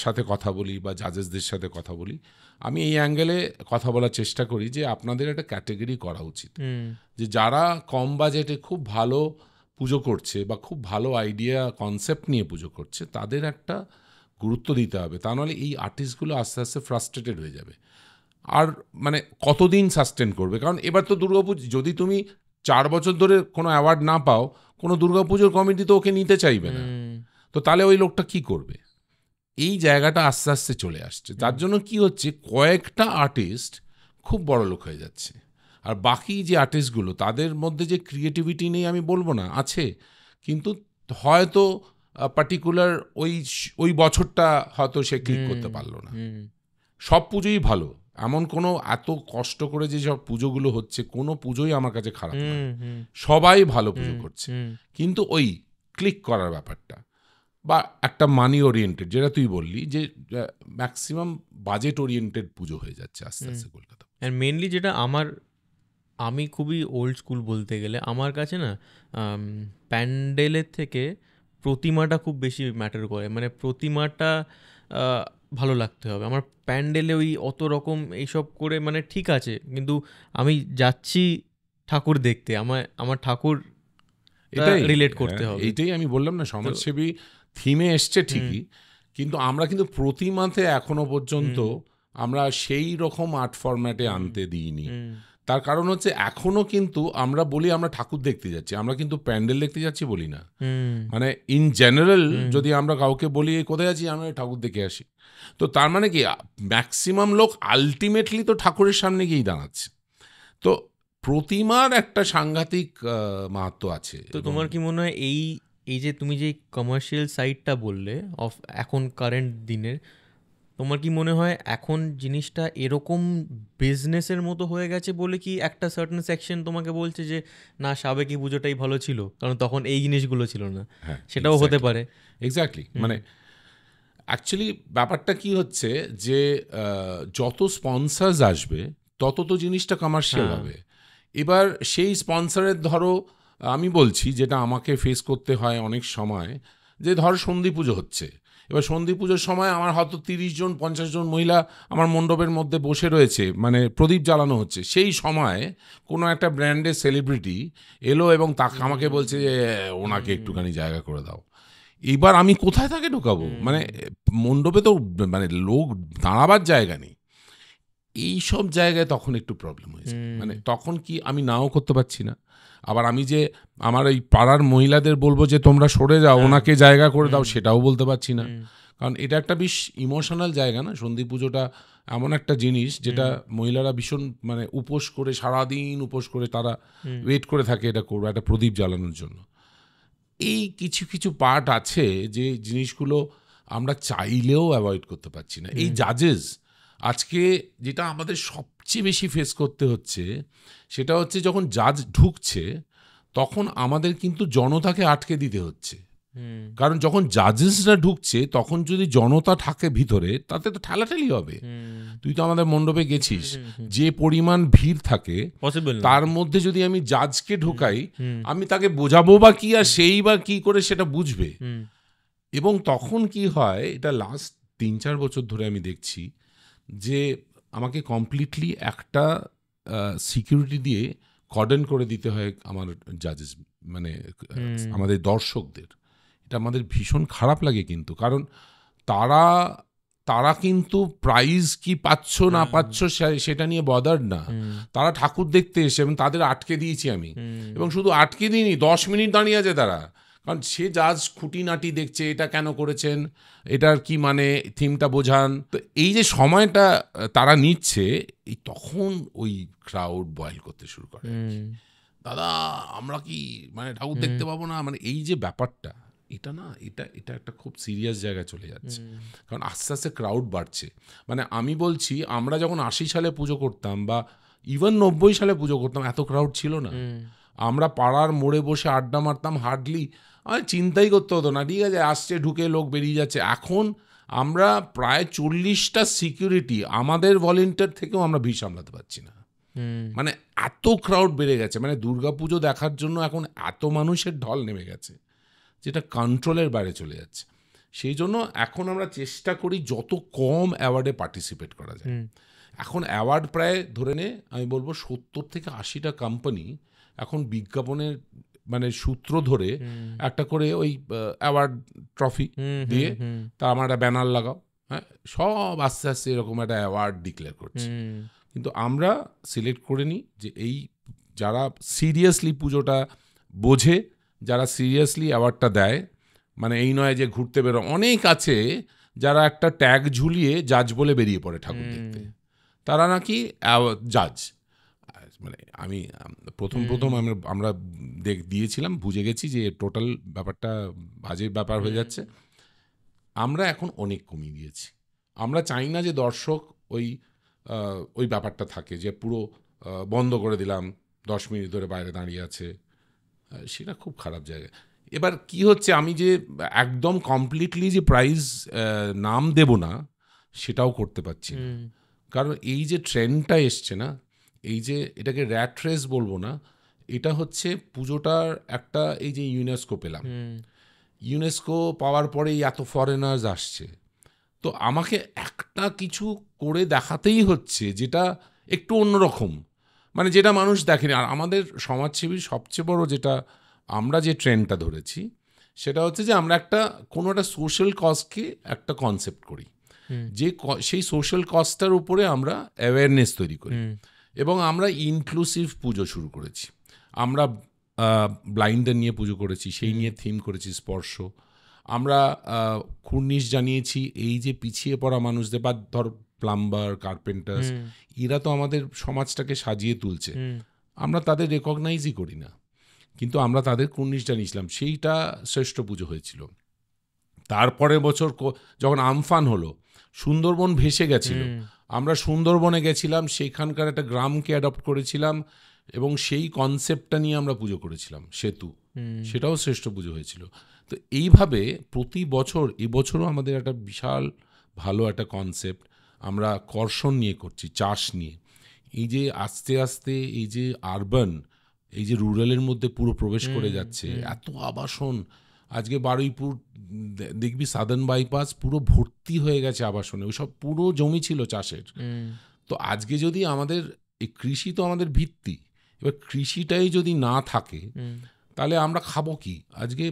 S2: সাথে কথা বলি বা জাজেসদের সাথে কথা বলি, আমি এই অ্যাঙ্গেলে কথা বলার চেষ্টা করি যে আপনাদের একটা ক্যাটেগরি করা উচিত, যে যারা কম বাজেটে খুব ভালো পুজো করছে বা খুব ভালো আইডিয়া কনসেপ্ট নিয়ে পুজো করছে, তাদের একটা গুরুত্ব দিতে হবে। তা নাহলে এই আর্টিস্টগুলো আস্তে আস্তে ফ্রাস্ট্রেটেড হয়ে যাবে, আর মানে কতদিন সাস্টেন করবে। কারণ এবার তো দুর্গাপুজো, যদি তুমি 4 বছর ধরে কোনো অ্যাওয়ার্ড না পাও, কোনো দুর্গাপুজোর কমিটি তো ওকে নিতে চাইবে না, তো তাহলে ওই লোকটা কি করবে? এই জায়গাটা আস্তে আস্তে চলে আসছে। তার জন্য কি হচ্ছে, কয়েকটা আর্টিস্ট খুব বড় লোক হয়ে যাচ্ছে, আর বাকি যে আর্টিস্টগুলো, তাদের মধ্যে যে ক্রিয়েটিভিটি নেই আমি বলবো না, আছে, কিন্তু হয়তো পার্টিকুলার ওই বছরটা হয়তো সে ক্লিক করতে পারলো না। সব পুজোই ভালো, এমন কোনো এত কষ্ট করে যে সব পুজোগুলো হচ্ছে, কোনো পুজোই আমার কাছে খারাপ নয়, সবাই ভালো পুজো করছে, কিন্তু ওই ক্লিক করার ব্যাপারটা, বা একটা মানি ওরিয়েন্টেড, যেটা তুই বললি যে ম্যাক্সিমাম বাজেট ওরিয়েন্টেড পুজো হয়ে যাচ্ছে আস্তে আস্তে কলকাতা।
S1: আর মেনলি যেটা আমি খুবই ওল্ড স্কুল বলতে গেলে, আমার কাছে না প্যান্ডেলের থেকে প্রতিমাটা খুব বেশি ম্যাটার করে। মানে প্রতিমাটা ভালো লাগতে হবে আমার। প্যান্ডেলে ওই অত রকম এইসব করে মানে ঠিক আছে, কিন্তু আমি যাচ্ছি ঠাকুর দেখতে, আমার ঠাকুর
S2: এটাই
S1: রিলেট করতে হবে।
S2: এইটাই আমি বললাম না, সমাজসেবী থিমে এসছে ঠিকই, কিন্তু আমরা কিন্তু প্রতিমাতে এখনো পর্যন্ত আমরা সেই রকম আর্ট ফরম্যাটে আনতে দিইনি। তার কারণ হচ্ছে এখনো কিন্তু আমরা বলি আমরা ঠাকুর দেখতে যাচ্ছি, আমরা কিন্তু প্যান্ডেল দেখতে যাচ্ছি বলি না। মানে ইন জেনারেল যদি আমরা কাউকে বলি কোথায় আছি, আমরা ঠাকুর দেখে আসি, তো তার মানে কি ম্যাক্সিমাম লোক আলটিমেটলি তো ঠাকুরের সামনে গিয়েই দাঁড়াচ্ছে। তো প্রতিমার একটা সাংঘাতিক মাহাত্ম্য আছে।
S1: তো তোমার কি মনে হয় এই যে তুমি যে কমার্শিয়াল সাইডটা বললে অফ এখন কারেন্ট দিনের, তোমার কি মনে হয় এখন জিনিসটা এরকম বিজনেসের মতো হয়ে গেছে বলে কি একটা সার্টেন সেকশন তোমাকে বলছে যে না সাবেকি পুজোটাই ভালো ছিল কারণ তখন এই জিনিসগুলো ছিল না?
S2: হ্যাঁ,
S1: সেটাও হতে পারে।
S2: এক্স্যাক্টলি। মানে অ্যাকচুয়ালি ব্যাপারটা কি হচ্ছে যে যত স্পন্সার্স আসবে তত তো জিনিসটা কমার্শিয়াল
S1: হ্যাঁ।
S2: হবে। এবার সেই স্পন্সরের ধরো আমি বলছি যেটা আমাকে ফেস করতে হয় অনেক সময়, যে ধরো সন্ধি পুজো হচ্ছে, এবার সন্ধি পুজোর সময় আমার হয়তো 30 জন 50 জন মহিলা আমার মণ্ডপের মধ্যে বসে রয়েছে, মানে প্রদীপ জ্বালানো হচ্ছে, সেই সময় কোনো একটা ব্র্যান্ডের সেলিব্রিটি এলো এবং তাকে আমাকে বলছে যে ওনাকে একটুখানি জায়গা করে দাও। এবার আমি কোথায় তাকে ঢোকাবো? মানে মণ্ডপে তো মানে লোক দাঁড়াবার জায়গা নেই। এই সব জায়গায় তখন একটু প্রবলেম হয়েছে। মানে তখন কি আমি নাও করতে পারছি না, আবার আমি যে আমার এই পাড়ার মহিলাদের বলবো যে তোমরা সরে যাও, ওনাকে জায়গা করে দাও, সেটাও বলতে পারছি না। কারণ এটা একটা বেশ ইমোশনাল জায়গা না, সন্ধি পুজোটা এমন একটা জিনিস যেটা মহিলারা ভীষণ মানে উপোস করে, সারাদিন উপোস করে তারা ওয়েট করে থাকে এটা করবে, একটা প্রদীপ জ্বালানোর জন্য। এই কিছু কিছু পার্ট আছে যে জিনিসগুলো আমরা চাইলেও অ্যাভয়েড করতে পারছি না। এই জাজেস আজকে যেটা আমাদের সবচেয়ে বেশি ফেস করতে হচ্ছে সেটা হচ্ছে যখন জাজ ঢুকছে তখন আমাদের কিন্তু জনতাকে আটকে দিতে হচ্ছে। কারণ যখন জাজেসরা ঢুকছে তখন যদি জনতা থাকে ভিতরে তাতে তো ঠেলাঠেলি হবে। তুই তো আমাদের মণ্ডপে গেছিস, যে পরিমাণ ভিড় থাকে তার মধ্যে যদি আমি জাজকে ঢুকাই আমি তাকে বোঝাবো বা কি, আর সেই বা কি করে সেটা বুঝবে। এবং তখন কি হয়, এটা লাস্ট 3-4 বছর ধরে আমি দেখছি যে আমাকে কমপ্লিটলি একটা সিকিউরিটি দিয়ে কর্ডন করে দিতে হয় আমার জাজেস, মানে আমাদের দর্শকদের। এটা আমাদের ভীষণ খারাপ লাগে কিন্তু, কারণ তারা তারা কিন্তু প্রাইজ কি পাচ্ছ না পাচ্ছ সেটা নিয়ে বদার না, তারা ঠাকুর দেখতে এসে, এবং তাদের আটকে দিয়েছি আমি। এবং শুধু আটকে দিইনি, 10 মিনিট দাঁড়িয়ে আছে তারা, কারণ সে জাজ খুঁটিনাটি দেখছে, এটা কেন করেছেন, এটার কি মানে, থিমটা বোঝান। তো এই যে সময়টা তারা নিচ্ছে, এই তখন ওই ক্রাউড বয়েল করতে শুরু করে, দাদা আমরা কি মানে ঠাকুর দেখতে পাবো না, মানে এই যে ব্যাপারটা, এটা না, এটা এটা একটা খুব সিরিয়াস জায়গায় চলে যাচ্ছে। কারণ আস্তে আস্তে ক্রাউড বাড়ছে। মানে আমি বলছি, আমরা যখন 80 সালে পুজো করতাম বা ইভেন 90 সালে পুজো করতাম, এত ক্রাউড ছিল না। আমরা পাড়ার মোড়ে বসে আড্ডা মারতাম, হার্ডলি চিন্তাই করতে হতো না, ঠিক আছে আসছে ঢুকে লোক বেরিয়ে যাচ্ছে। এখন আমরা প্রায় 40টা সিকিউরিটি, আমাদের ভলেন্টিয়ার থেকেও আমরা ভিড় সামলাতে পারছি না। মানে এত ক্রাউড বেড়ে গেছে, মানে দুর্গাপুজো দেখার জন্য এখন এত মানুষের ঢল নেমে গেছে যেটা কন্ট্রোলের বাইরে চলে যাচ্ছে। সেই জন্য এখন আমরা চেষ্টা করি যত কম অ্যাওয়ার্ডে পার্টিসিপেট করা যায়। এখন অ্যাওয়ার্ড প্রায় ধরে নে আমি বলবো 70 থেকে 80টা কোম্পানি এখন বিজ্ঞাপনের মানে সূত্র ধরে একটা করে ওই অ্যাওয়ার্ড ট্রফি দিয়ে তার আমার একটা ব্যানার লাগাও, হ্যাঁ, সব আস্তে আস্তে এরকম একটা অ্যাওয়ার্ড ডিক্লেয়ার করছে। কিন্তু আমরা সিলেক্ট করে নিই যে এই যারা সিরিয়াসলি পুজোটা বোঝে, যারা সিরিয়াসলি অ্যাওয়ার্ডটা দেয়, মানে এই নয় যে ঘুরতে বেরো। অনেক আছে যারা একটা ট্যাগ ঝুলিয়ে জাজ বলে বেরিয়ে পড়ে ঠাকুর দেখতে, তারা নাকি জাজ। মানে আমি প্রথম আমরা দিয়েছিলাম, বুঝে গেছি যে টোটাল ব্যাপারটা বাজে ব্যাপার হয়ে যাচ্ছে। আমরা এখন অনেক কমিয়ে দিয়েছি। আমরা চাই না যে দর্শক ওই ব্যাপারটা থাকে যে পুরো বন্ধ করে দিলাম, 10 মিনিট ধরে বাইরে দাঁড়িয়ে আছে, সেটা খুব খারাপ জায়গা। এবার কি হচ্ছে, আমি যে একদম কমপ্লিটলি যে প্রাইজ নাম দেব না সেটাও করতে পারছি না, কারণ এই যে ট্রেন্ডটা এসছে না, এই যে এটাকে র্যাট রেস বলবো না, এটা হচ্ছে পুজোটার একটা, এই যে ইউনেস্কো পেলাম, ইউনেস্কো পাওয়ার পরেই এত ফরেনার্স আসছে, তো আমাকে একটা কিছু করে দেখাতেই হচ্ছে যেটা একটু অন্যরকম, মানে যেটা মানুষ দেখেনি। আর আমাদের সমাজসেবীর সবচেয়ে বড় যেটা আমরা যে ট্রেন্ডটা ধরেছি সেটা হচ্ছে যে আমরা কোনো একটা সোশ্যাল কজকে একটা কনসেপ্ট করি, যে সেই সোশ্যাল কজটার উপরে আমরা অ্যাওয়ারনেস তৈরি করি, এবং আমরা ইনক্লুসিভ পুজো শুরু করেছি। আমরা ব্লাইন্ডদের নিয়ে পুজো করেছি, সেই নিয়ে থিম করেছি স্পর্শ। আমরা কুর্নিশ জানিয়েছি এই যে পিছিয়ে পড়া মানুষদের, বা ধর প্লাম্বার, কার্পেন্টার্স, এরা তো আমাদের সমাজটাকে সাজিয়ে তুলছে, আমরা তাদের রেকগনাইজই করি না, কিন্তু আমরা তাদের কুর্নিশ জানিয়েছিলাম, সেইটা শ্রেষ্ঠ পুজো হয়েছিল। তারপরের বছর যখন আমফান হলো, সুন্দরবন ভেসে গেছিল,
S1: হুম,
S2: আমরা সুন্দরবনে গেছিলাম, সেইখানকার একটা গ্রামকে অ্যাডপ্ট করেছিলাম এবং সেই কনসেপ্টটা নিয়ে আমরা পুজো করেছিলাম, সেতু,
S1: হুম,
S2: সেটাও শ্রেষ্ঠ পুজো হয়েছিল। তো এইভাবে প্রতি বছর, এবছরও আমাদের একটা বিশাল ভালো একটা কনসেপ্ট আমরা কর্ষণ নিয়ে করছি, চাষ নিয়ে। এই যে আস্তে আস্তে এই যে আরবান, এই যে রুরালের মধ্যে পুরো প্রবেশ করে
S1: হুম,
S2: যাচ্ছে,
S1: হুম,
S2: এত আবাসন। আজকে বারুইপুর দেখবি সাদার্ন বাইপাস পুরো ভর্তি হয়ে গেছে আবাসনে, ওইসব পুরো জমি ছিল চাষের।
S1: হুম,
S2: তো আজকে যদি আমাদের এই কৃষি তো আমাদের ভিত্তি, এবার কৃষিটাই যদি না থাকে
S1: হুম,
S2: তাহলে আমরা খাবো কি? আজকে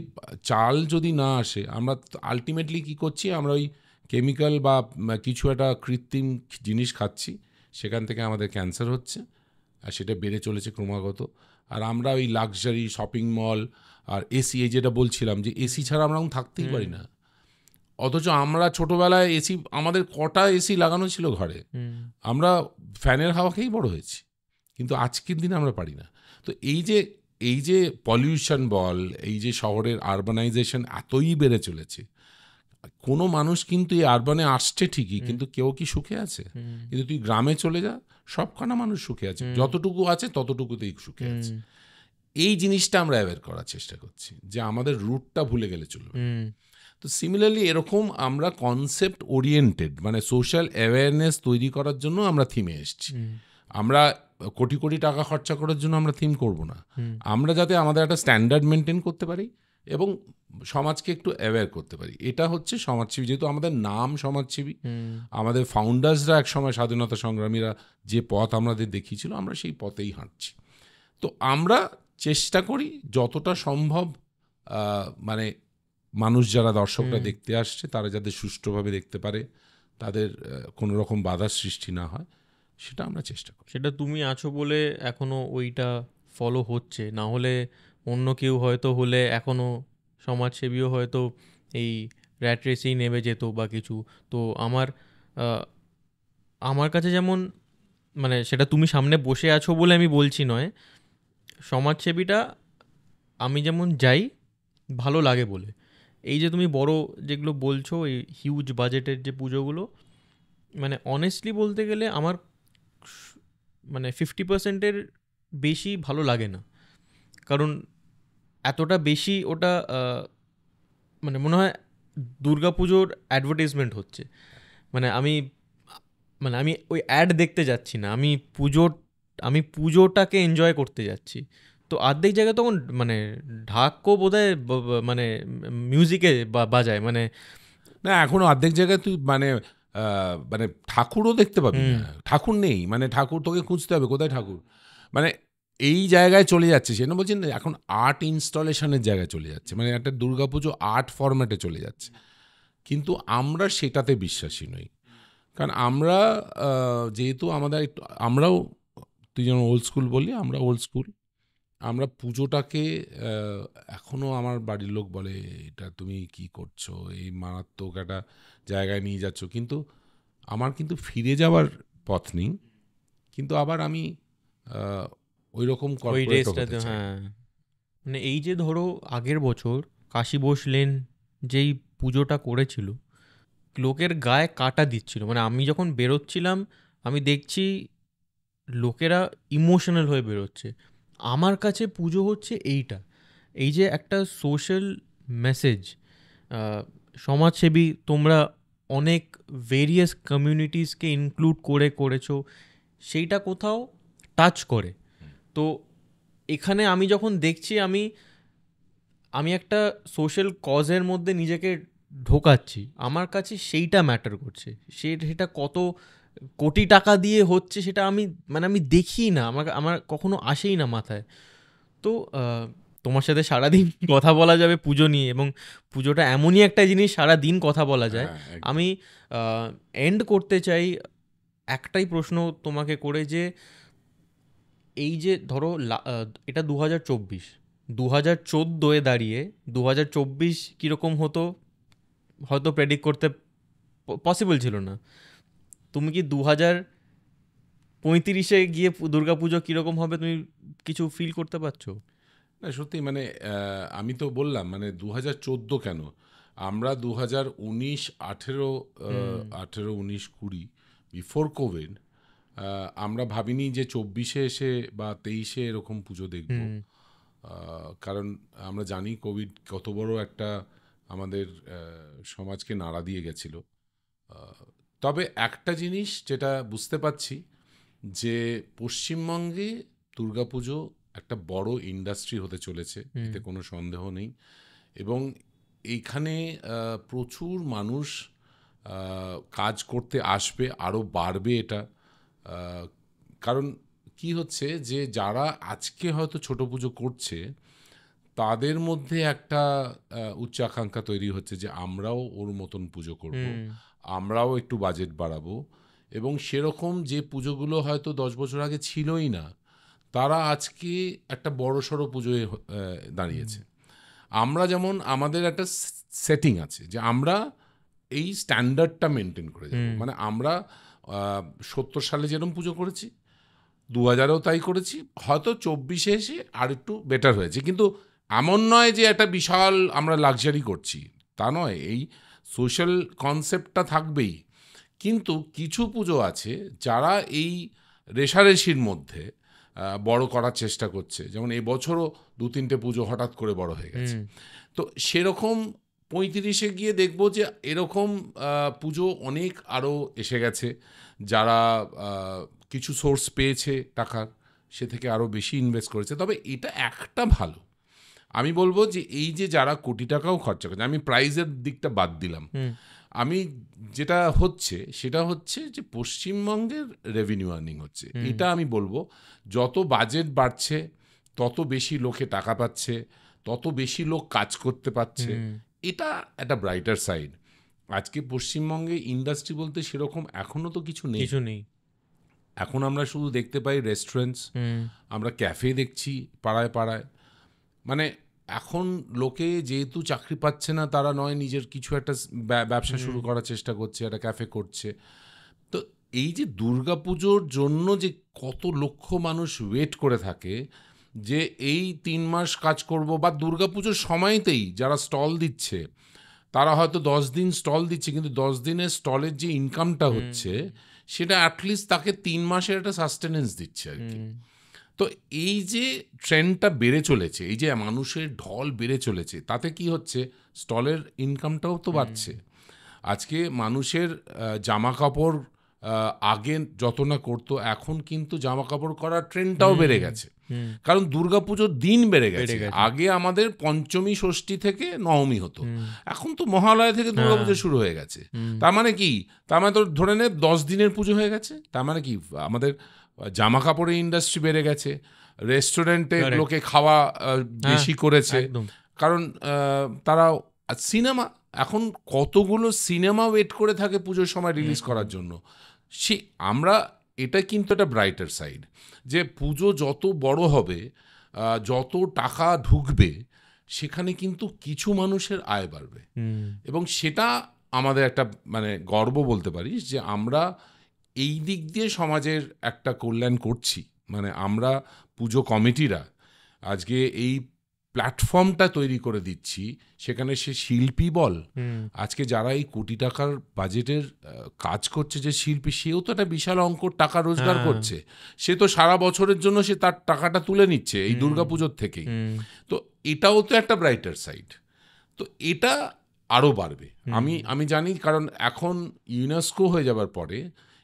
S2: চাল যদি না আসে, আমরা আলটিমেটলি কি করছি, আমরা ওই কেমিক্যাল বা কিছু একটা কৃত্রিম জিনিস খাচ্ছি, সেখান থেকে আমাদের ক্যান্সার হচ্ছে, আর সেটা বেড়ে চলেছে ক্রমাগত। আর আমরা ওই লাক্সারি শপিং মল আর এসি, এই যেটা বলছিলাম যে এসি ছাড়া আমরা থাকতেই পারি না। অথচ আমরা ছোটোবেলায় এসি, আমাদের কটা এসি লাগানো ছিল ঘরে,
S1: হুম,
S2: আমরা ফ্যানের হাওয়া খেয়েই বড় হয়েছি, কিন্তু আজকের দিনে আমরা পারি না। তো এই যে পলিউশন বল, এই যে শহরের আরবানাইজেশন এতই বেড়ে চলেছে, কোনো মানুষ কিন্তু এই আরবানে আসছে ঠিকই, কিন্তু কেউ কি সুখে আছে?
S1: হুম,
S2: কিন্তু তুই গ্রামে চলে যা, সবখানা মানুষ সুখে আছে, যতটুকু আছে ততটুকুতেই সুখে আছে।
S1: হুম,
S2: এই জিনিসটা আমরা অ্যাওয়্যার করার চেষ্টা করছি, যে আমাদের রুটটা ভুলে গেলে চলবে।
S1: হুম,
S2: তো সিমিলারলি এরকম আমরা কনসেপ্ট ওরিয়েন্টেড, মানে সোশ্যাল অ্যাওয়ারনেস তৈরি করার জন্য আমরা থিমে এসেছি। আমরা কোটি কোটি টাকা খরচা করার জন্য আমরা থিম করব না, আমরা যাতে আমাদের একটা স্ট্যান্ডার্ড মেনটেন করতে পারি এবং সমাজকে একটু অ্যাওয়্যার করতে পারি। এটা হচ্ছে সমাজসেবী, যেহেতু আমাদের নাম সমাজসেবী, আমাদের ফাউন্ডার্সরা একসময় স্বাধীনতা সংগ্রামীরা যে পথ আমাদের দেখিয়েছিল, আমরা সেই পথেই হাঁটছি। তো আমরা চেষ্টা করি যতটা সম্ভব, মানে মানুষ যারা দর্শকরা দেখতে আসছে তারা যাতে সুষ্ঠুভাবে দেখতে পারে, তাদের কোনো রকম বাধার সৃষ্টি না হয়, সেটা আমরা চেষ্টা করি।
S1: সেটা তুমি আছো বলে এখনো ওইটা ফলো হচ্ছে, না হলে অন্য কেউ হয়তো হলে এখনো সমাজসেবীও হয়তো এই র্যাট রেসেই নেমে যেত বা কিছু। তো আহ, আমার কাছে যেমন, মানে সেটা তুমি সামনে বসে আছো বলে আমি বলছি নয়, সমাজসেবীটা আমি যেমন যাই ভালো লাগে বলে। এই যে তুমি বড় যেগুলো বলছো, এই হিউজ বাজেটের যে পুজোগুলো, মানে অনেস্টলি বলতে গেলে আমার মানে 50%-এর বেশি ভালো লাগে না। কারণ এতটা বেশি ওটা মানে মনে হয় দুর্গাপুজোর অ্যাডভার্টাইজমেন্ট হচ্ছে। মানে আমি ওই অ্যাড দেখতে যাচ্ছি না, আমি পুজোটাকে এনজয় করতে যাচ্ছি। তো অর্ধেক জায়গায় তখন মানে ঢাকও বোধহয় মানে মিউজিকে বাজায় মানে।
S2: না, এখনো অর্ধেক জায়গায় তুই মানে মানে ঠাকুরও দেখতে পাবি
S1: হুম,
S2: না, ঠাকুর নেই, মানে ঠাকুর তোকে খুঁজতে হবে কোথায় ঠাকুর, মানে এই জায়গায় চলে যাচ্ছে। সেটা বলছেন এখন আর্ট ইনস্টলেশনের জায়গায় চলে যাচ্ছে, মানে একটা দুর্গাপুজো আর্ট ফরম্যাটে চলে যাচ্ছে। কিন্তু আমরা সেটাতে বিশ্বাসী নই, কারণ আমরা যেহেতু আমাদের একটু, আমরাও, তুই যেমন ওল্ড স্কুল বললি, আমরা ওল্ড স্কুল, আমরা পুজোটাকে এখনও আমার বাড়ির লোক বলে এটা তুমি কি করছো, এই মারাত্মক একটা জায়গায় নিয়ে যাচ্ছ, কিন্তু আমার কিন্তু ফিরে যাওয়ার পথ নেই, কিন্তু আবার আমি ওই রকম
S1: ওই
S2: কর্পোরেটও হতে
S1: রেসটাতে,
S2: চাই।
S1: হ্যাঁ। মানে এই যে ধরো আগের বছর কাশী বোস লেন যেই পুজোটা করেছিল, লোকের গায়ে কাটা দিচ্ছিল। মানে আমি যখন বেরোচ্ছিলাম আমি দেখছি লোকেরা ইমোশনাল হয়ে বেরোচ্ছে। আমার কাছে পুজো হচ্ছে এইটা, এই যে একটা সোশ্যাল মেসেজ। সমাজসেবী তোমরা অনেক ভেরিয়াস কমিউনিটিসকে ইনক্লুড করেছো, সেইটা কোথাও টাচ করে। তো এখানে আমি যখন দেখছি আমি আমি একটা সোশ্যাল কজের মধ্যে নিজেকে ঢোকাচ্ছি, আমার কাছে সেইটা ম্যাটার করছে। সেটা কত কোটি টাকা দিয়ে হচ্ছে সেটা আমি দেখি না, আমার কখনো আসেই না মাথায়। তো তোমার সাথে সারাদিন কথা বলা যাবে পুজো নিয়ে, এবং পুজোটা এমনই একটা জিনিস সারাদিন কথা বলা যায়।
S2: হ্যাঁ, একদম।
S1: আমি এন্ড করতে চাই একটাই প্রশ্ন তোমাকে করে, যে এই যে ধরো এটা 2024, 2014-এ দাঁড়িয়ে 2024 কীরকম হতো হয়তো প্রেডিক্ট করতে পসিবল ছিল না। তুমি কি 2035-এ গিয়ে দুর্গাপুজো কীরকম হবে তুমি কিছু ফিল করতে পারছো?
S2: না সত্যি, মানে আমি তো বললাম, মানে 2014 কেন, আমরা 2019, 18, 19, 20 বিফোর কোভিড আমরা ভাবিনি যে 24-এ এসে বা 23-এ এরকম পুজো দেখব। কারণ আমরা জানি কোভিড কত বড় একটা আমাদের সমাজকে নাড়া দিয়ে গেছিল। তবে একটা জিনিস যেটা বুঝতে পারছি যে পশ্চিমবঙ্গে দুর্গাপুজো একটা বড় ইন্ডাস্ট্রি হতে চলেছে, এতে কোনো সন্দেহ নেই। এবং এইখানে প্রচুর মানুষ কাজ করতে আসবে, আরও বাড়বে এটা। কারণ কি হচ্ছে যে যারা আজকে হয়তো ছোট পুজো করছে তাদের মধ্যে একটা উচ্চাকাঙ্ক্ষা তৈরি হচ্ছে যে আমরাও ওর মতন পুজো করব, আমরাও একটু বাজেট বাড়াবো। এবং সেরকম যে পুজোগুলো হয়তো 10 বছর আগে ছিলই না, তারা আজকে একটা বড় সড়ো পুজোয় দাঁড়িয়েছে। আমরা যেমন আমাদের একটা সেটিং আছে যে আমরা এই স্ট্যান্ডার্ডটা মেনটেন করে যাবো। মানে আমরা 70 সালে যেরকম পুজো করেছি, 2000-এও তাই করেছি, হয়তো 24-এ এসে আর একটু বেটার হয়েছে। কিন্তু এমন নয় যে একটা বিশাল আমরা লাক্সারি করছি, তা নয়। এই সোশ্যাল কনসেপ্টটা থাকবেই। কিন্তু কিছু পুজো আছে যারা এই রেশারেশির মধ্যে বড় করার চেষ্টা করছে। যেমন এবছরও 2-3টে পুজো হঠাৎ করে বড় হয়ে গেছে। তো সেরকম 35-এ গিয়ে দেখবো যে এরকম পুজো অনেক আরও এসে গেছে, যারা কিছু সোর্স পেয়েছে টাকার, সে থেকে আরও বেশি ইনভেস্ট করেছে। তবে এটা একটা ভালো, আমি বলবো যে এই যে যারা কোটি টাকাও খরচা করছে, আমি প্রাইজের দিকটা বাদ দিলাম, আমি যেটা হচ্ছে সেটা হচ্ছে যে পশ্চিমবঙ্গের রেভিনিউ আর্নিং হচ্ছে। এটা আমি বলবো যত বাজেট বাড়ছে তত বেশি লোকে টাকা পাচ্ছে, তত বেশি লোক কাজ করতে পারছে। এটা একটা ব্রাইটার সাইড। আজকে পশ্চিমবঙ্গে ইন্ডাস্ট্রি বলতে সেরকম এখনো তো কিছু নেই। এখন আমরা শুধু দেখতে পাই রেস্টুরেন্টস, আমরা ক্যাফে দেখছি পাড়ায় পাড়ায়। মানে এখন লোকে যেহেতু চাকরি পাচ্ছে না, তারা নয় নিজের কিছু একটা ব্যবসা শুরু করার চেষ্টা করছে, একটা ক্যাফে করছে। তো এই যে দুর্গাপুজোর জন্য যে কত লক্ষ মানুষ ওয়েট করে থাকে যে এই 3 মাস কাজ করব, বা দুর্গাপুজোর সময়তেই যারা স্টল দিচ্ছে তারা হয়তো 10 দিন স্টল দিচ্ছে, কিন্তু 10 দিনের স্টলের যে ইনকামটা হচ্ছে সেটা অ্যাটলিস্ট তাকে 3 মাসের একটা সাস্টেনেন্স দিচ্ছে আর কি। তো এই যে ট্রেন্ডটা বেড়ে চলেছে, এই যে মানুষের ঢল বেড়ে চলেছে, তাতে কি হচ্ছে স্টলের ইনকামটাও তো বাড়ছে। আজকে মানুষের জামা কাপড় আগে যত না করতো, এখন কিন্তু জামা কাপড় করার ট্রেন্ডটাও বেড়ে গেছে, কারণ দুর্গাপুজোর দিন বেড়ে গেছে। আগে আমাদের পঞ্চমী ষষ্ঠী থেকে নবমী হতো, এখন তো মহালয়া থেকে দুর্গাপুজো শুরু হয়ে গেছে। তার মানে কি, তার মানে তো ধরে নে 10 দিনের পুজো হয়ে গেছে। তার মানে কি আমাদের জামা কাপড়ের ইন্ডাস্ট্রি বেড়ে গেছে, রেস্টুরেন্টে লোকে খাওয়া বেশি করেছে, কারণ তারা সিনেমা, এখন কতগুলো সিনেমা ওয়েট করে থাকে পুজোর সময় রিলিজ করার জন্য। আমরা এটা কিন্তু একটা ব্রাইটার সাইড, যে পুজো যত বড় হবে, যত টাকা ঢুকবে, সেখানে কিন্তু কিছু মানুষের আয় বাড়বে। এবং সেটা আমাদের একটা মানে গর্ব বলতে পারি যে আমরা এই দিক দিয়ে সমাজের একটা কল্যাণ করছি। মানে আমরা পুজো কমিটিরা আজকে এই প্ল্যাটফর্মটা তৈরি করে দিচ্ছি, সেখানে সে শিল্পী বল, আজকে যারা এই কোটি টাকার বাজেটের কাজ করছে, যে শিল্পী, সেও তো একটা বিশাল অঙ্ক টাকা রোজগার করছে। সে তো সারা বছরের জন্য সে তার টাকাটা তুলে নিচ্ছে এই দুর্গাপুজোর থেকেই। তো এটাও তো একটা ব্রাইটার সাইড। তো এটা আরও বাড়বে আমি জানি, কারণ এখন ইউনেস্কো হয়ে যাবার পরে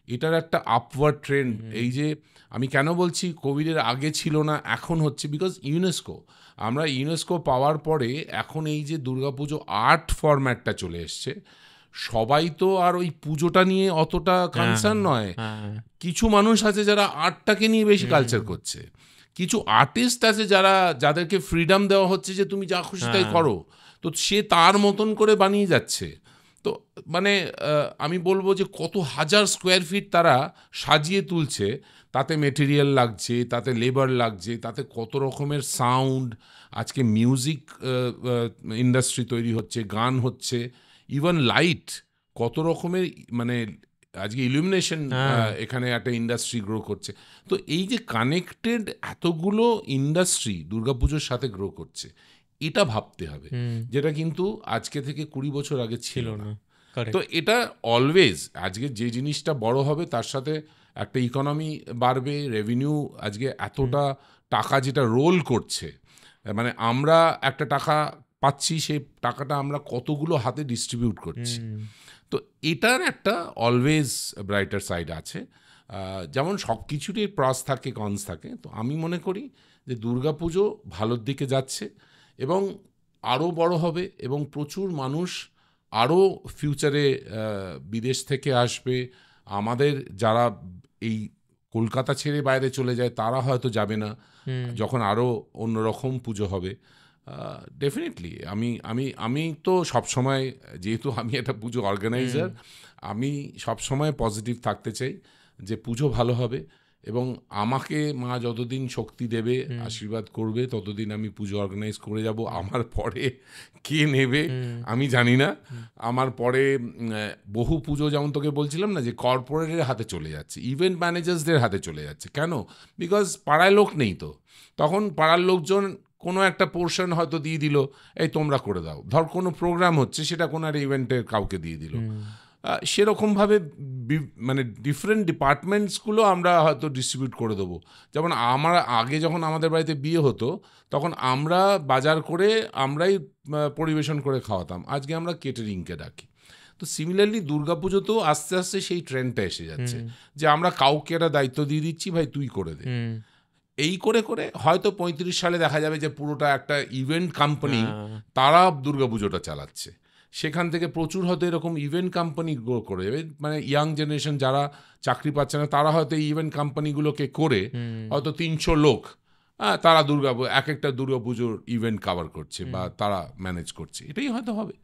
S2: এটার একটা আপওয়ার্ড ট্রেন্ড। এই যে আমি কেন বলছি কোভিডের আগে ছিল না, এখন হচ্ছে, বিকজ ইউনেস্কো, আমরা ইউনেস্কো পাওয়ার পরে এখন এই যে দুর্গাপুজো আর্ট ফরম্যাটটা চলে এসছে, সবাই তো আর ওই পুজোটা নিয়ে অতটা কনসার্ন নয়। কিছু মানুষ আছে যারা আর্টটাকে নিয়ে বেশি কালচার করছে, কিছু আর্টিস্ট আছে যাদেরকে ফ্রিডম দেওয়া হচ্ছে যে তুমি যা খুশি তাই করো, তো সে তার মতন করে বানিয়ে যাচ্ছে। তো মানে আমি বলবো যে কত হাজার স্কোয়ার ফিট তারা সাজিয়ে তুলছে, তাতে মেটেরিয়াল লাগছে, তাতে লেবার লাগছে, তাতে কত রকমের সাউন্ড, আজকে মিউজিক ইন্ডাস্ট্রি তৈরি হচ্ছে, গান হচ্ছে, ইভেন লাইট, কত রকমের, মানে আজকে ইলুমিনেশন, এখানে একটা ইন্ডাস্ট্রি গ্রো করছে। তো এই যে কানেক্টেড এতগুলো ইন্ডাস্ট্রি দুর্গাপুজোর সাথে গ্রো করছে, এটা ভাবতে হবে, যেটা কিন্তু আজকে থেকে 20 বছর আগে ছিল না। তো এটা অলওয়েজ আজকে যে জিনিসটা বড় হবে তার সাথে একটা ইকোনমি বাড়বে, রেভিনিউ, আজকে এতটা টাকা যেটা রোল করছে, মানে আমরা একটা টাকা পাচ্ছি, সেই টাকাটা আমরা কতগুলো হাতে ডিস্ট্রিবিউট করছি। তো এটার একটা অলওয়েজ ব্রাইটার সাইড আছে। যেমন সব কিছুরই প্রস থাকে, কনস থাকে। তো আমি মনে করি যে দুর্গাপুজো ভালোর দিকে যাচ্ছে এবং আরও বড় হবে এবং প্রচুর মানুষ আরও ফিউচারে বিদেশ থেকে আসবে। আমাদের যারা এই কলকাতা ছেড়ে বাইরে চলে যায় তারা হয়তো যাবে না যখন আরও অন্যরকম পুজো হবে। ডেফিনেটলি আমি তো সবসময়, যেহেতু আমি একটা পুজো অর্গানাইজার, আমি সবসময় পজিটিভ থাকতে চাই যে পুজো ভালো হবে এবং আমাকে মা যতদিন শক্তি দেবে, আশীর্বাদ করবে, ততদিন আমি পুজো অর্গানাইজ করে যাব। আমার পরে কে নেবে আমি জানি না। আমার পরে বহু পুজো, যেমন তোকে বলছিলাম না, যে কর্পোরেটের হাতে চলে যাচ্ছে, ইভেন্ট ম্যানেজার্সদের হাতে চলে যাচ্ছে। কেন? বিকজ পাড়ায় লোক নেই, তো তখন পাড়ার লোকজন কোনো একটা পোর্শন হয়তো দিয়ে দিল, এই তোমরা করে দাও। ধর কোনো প্রোগ্রাম হচ্ছে, সেটা কোনো একটা ইভেন্টের কাউকে দিয়ে দিল। সেরকমভাবে মানে ডিফারেন্ট ডিপার্টমেন্টসগুলো আমরা হয়তো ডিস্ট্রিবিউট করে দেবো। যেমন আমরা আগে যখন আমাদের বাড়িতে বিয়ে হতো তখন আমরা বাজার করে আমরাই পরিবেশন করে খাওয়াতাম, আজকে আমরা কেটারিংকে ডাকি। তো সিমিলারলি দুর্গাপুজোতেও আস্তে আস্তে সেই ট্রেন্ডটা এসে যাচ্ছে যে আমরা কাউকে একটা দায়িত্ব দিয়ে দিচ্ছি, ভাই তুই করে দে। এই করে করে হয়তো 35 সালে দেখা যাবে যে পুরোটা একটা ইভেন্ট কোম্পানি তারা দুর্গাপুজোটা চালাচ্ছে। সেখান থেকে প্রচুর হয়তো এরকম ইভেন্ট কোম্পানি গ্রো করে যাবে, মানে ইয়াং জেনারেশন যারা চাকরি পাচ্ছে না তারা হয়তো এই ইভেন্ট কোম্পানিগুলোকে করে হয়তো 300 লোক তারা এক একটা দুর্গাপুজোর ইভেন্ট কভার করছে বা তারা ম্যানেজ করছে। এটাই হয়তো হবে।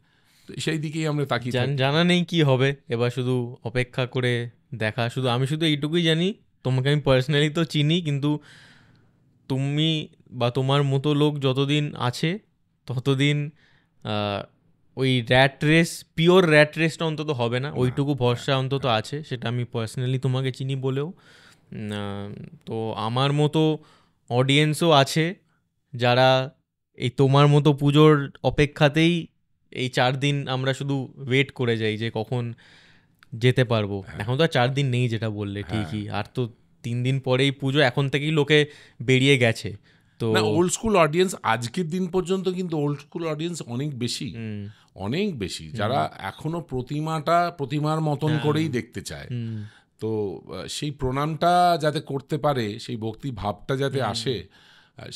S2: তো সেই দিকেই আমরা তাকিয়ে
S1: জানা নেই কি হবে, এবার শুধু অপেক্ষা করে দেখা। আমি শুধু এইটুকুই জানি, তোমাকে আমি পার্সোনালি তো চিনি, কিন্তু তুমি বা তোমার মতো লোক যতদিন আছে ততদিন ওই পিওর র্যাট রেসটা অন্তত হবে না, ওইটুকু ভরসা অন্তত আছে। সেটা আমি পার্সোনালি তোমাকে চিনি বলেও। তো আমার মতো অডিয়েন্সও আছে যারা এই তোমার মতো পুজোর অপেক্ষাতেই এই 4 দিন আমরা শুধু ওয়েট করে যাই যে কখন যেতে পারবো। এখন তো আর 4 দিন নেই, যেটা বললে ঠিকই, আর তো 3 দিন পরেই পুজো, এখন থেকেই লোকে বেরিয়ে গেছে। তো
S2: ওল্ড স্কুল অডিয়েন্স আজকের দিন পর্যন্ত কিন্তু ওল্ড স্কুল অডিয়েন্স অনেক বেশি যারা এখনো প্রতিমার মতন করেই দেখতে চায়। তো সেই প্রণামটা যাতে করতে পারে, সেই ভক্তি ভাবটা যাতে আসে,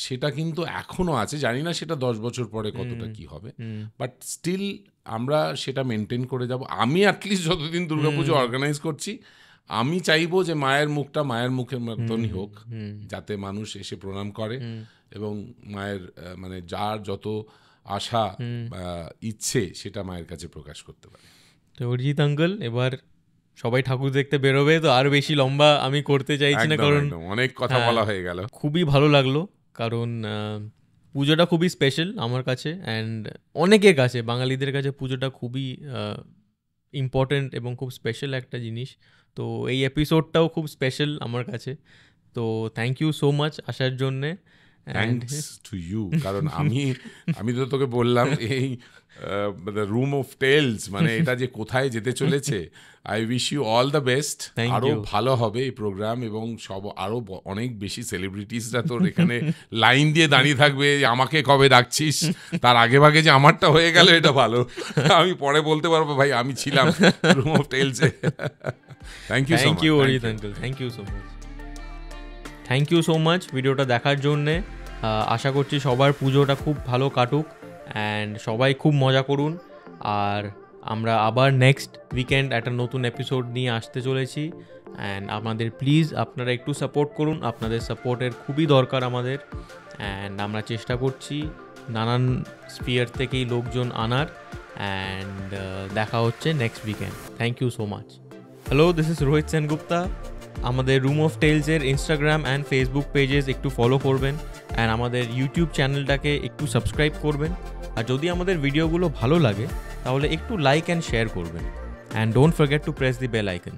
S2: সেটা কিন্তু এখনো আছে। জানি না সেটা 10 বছর পরে কতটা কি হবে, বাট স্টিল আমরা সেটা মেনটেন করে যাব। আমি অ্যাটলিস্ট যতদিন দুর্গাপুজো অর্গানাইজ করছি, আমি চাইবো যে মায়ের মুখটা মায়ের মুখের মতনই হোক, যাতে মানুষ এসে প্রণাম করে এবং মায়ের মানে যার যত আশা ইচ্ছে সেটা মায়ের কাছে প্রকাশ করতে পারে।
S1: তো অরিজিৎ আঙ্কেল, এবার সবাই ঠাকুর দেখতে বেরোবে, তো আর বেশি লম্বা আমি করতে চাইছি না, কারণ
S2: অনেক কথা বলা হয়ে গেল।
S1: খুবই ভালো লাগলো, কারণ পুজোটা খুবই স্পেশাল আমার কাছে, অ্যান্ড অনেকের কাছে, বাঙালিদের কাছে পুজোটা খুবই ইম্পর্টেন্ট এবং খুব স্পেশাল একটা জিনিস। তো এই এপিসোডটাও খুব স্পেশাল আমার কাছে। তো থ্যাংক ইউ সো মাচ আসার জন্যে।
S2: থ্যাঙ্কস টু ইউ, কারণ আমি তো তোকে বললাম এই রুম অফ টেলস মানে এটা যে কোথায় যেতে চলেছে। I wish you all the best. আরো ভালো হবে এই প্রোগ্রাম এবং আরো অনেক বেশি সেলিব্রিটিসরা তোর এখানে লাইন দিয়ে দাঁড়িয়ে থাকবে, আমাকে কবে ডাকছিস। তার আগে ভাগে যে আমারটা হয়ে গেল এটা ভালো, আমি পরে বলতে পারবো ভাই আমি ছিলাম রুম অফ টেলসে। Thank you
S1: Arijit uncle, thank you so much. Thank you so much ভিডিওটা দেখার জন্যে। আশা করছি সবার পুজোটা খুব ভালো কাটুক অ্যান্ড সবাই খুব মজা করুন। আর আমরা আবার নেক্সট উইকেন্ড একটা নতুন এপিসোড নিয়ে আসতে চলেছি, অ্যান্ড আপনাদের প্লিজ আপনারা একটু সাপোর্ট করুন। আপনাদের সাপোর্টের খুবই দরকার আমাদের, অ্যান্ড আমরা চেষ্টা করছি নানান স্পিয়ার থেকেই লোকজন আনার। অ্যান্ড দেখা হচ্ছে next weekend. Thank you so much. Hello, this is Rohit Sengupta. আমাদের রুম অফ টেলসের ইনস্টাগ্রাম অ্যান্ড ফেসবুক পেজেস একটু ফলো করবেন, অ্যান্ড আমাদের ইউটিউব চ্যানেলটাকে একটু সাবস্ক্রাইব করবেন। আর যদি আমাদের ভিডিওগুলো ভালো লাগে তাহলে একটু লাইক অ্যান্ড শেয়ার করবেন, and don't forget to press the bell icon.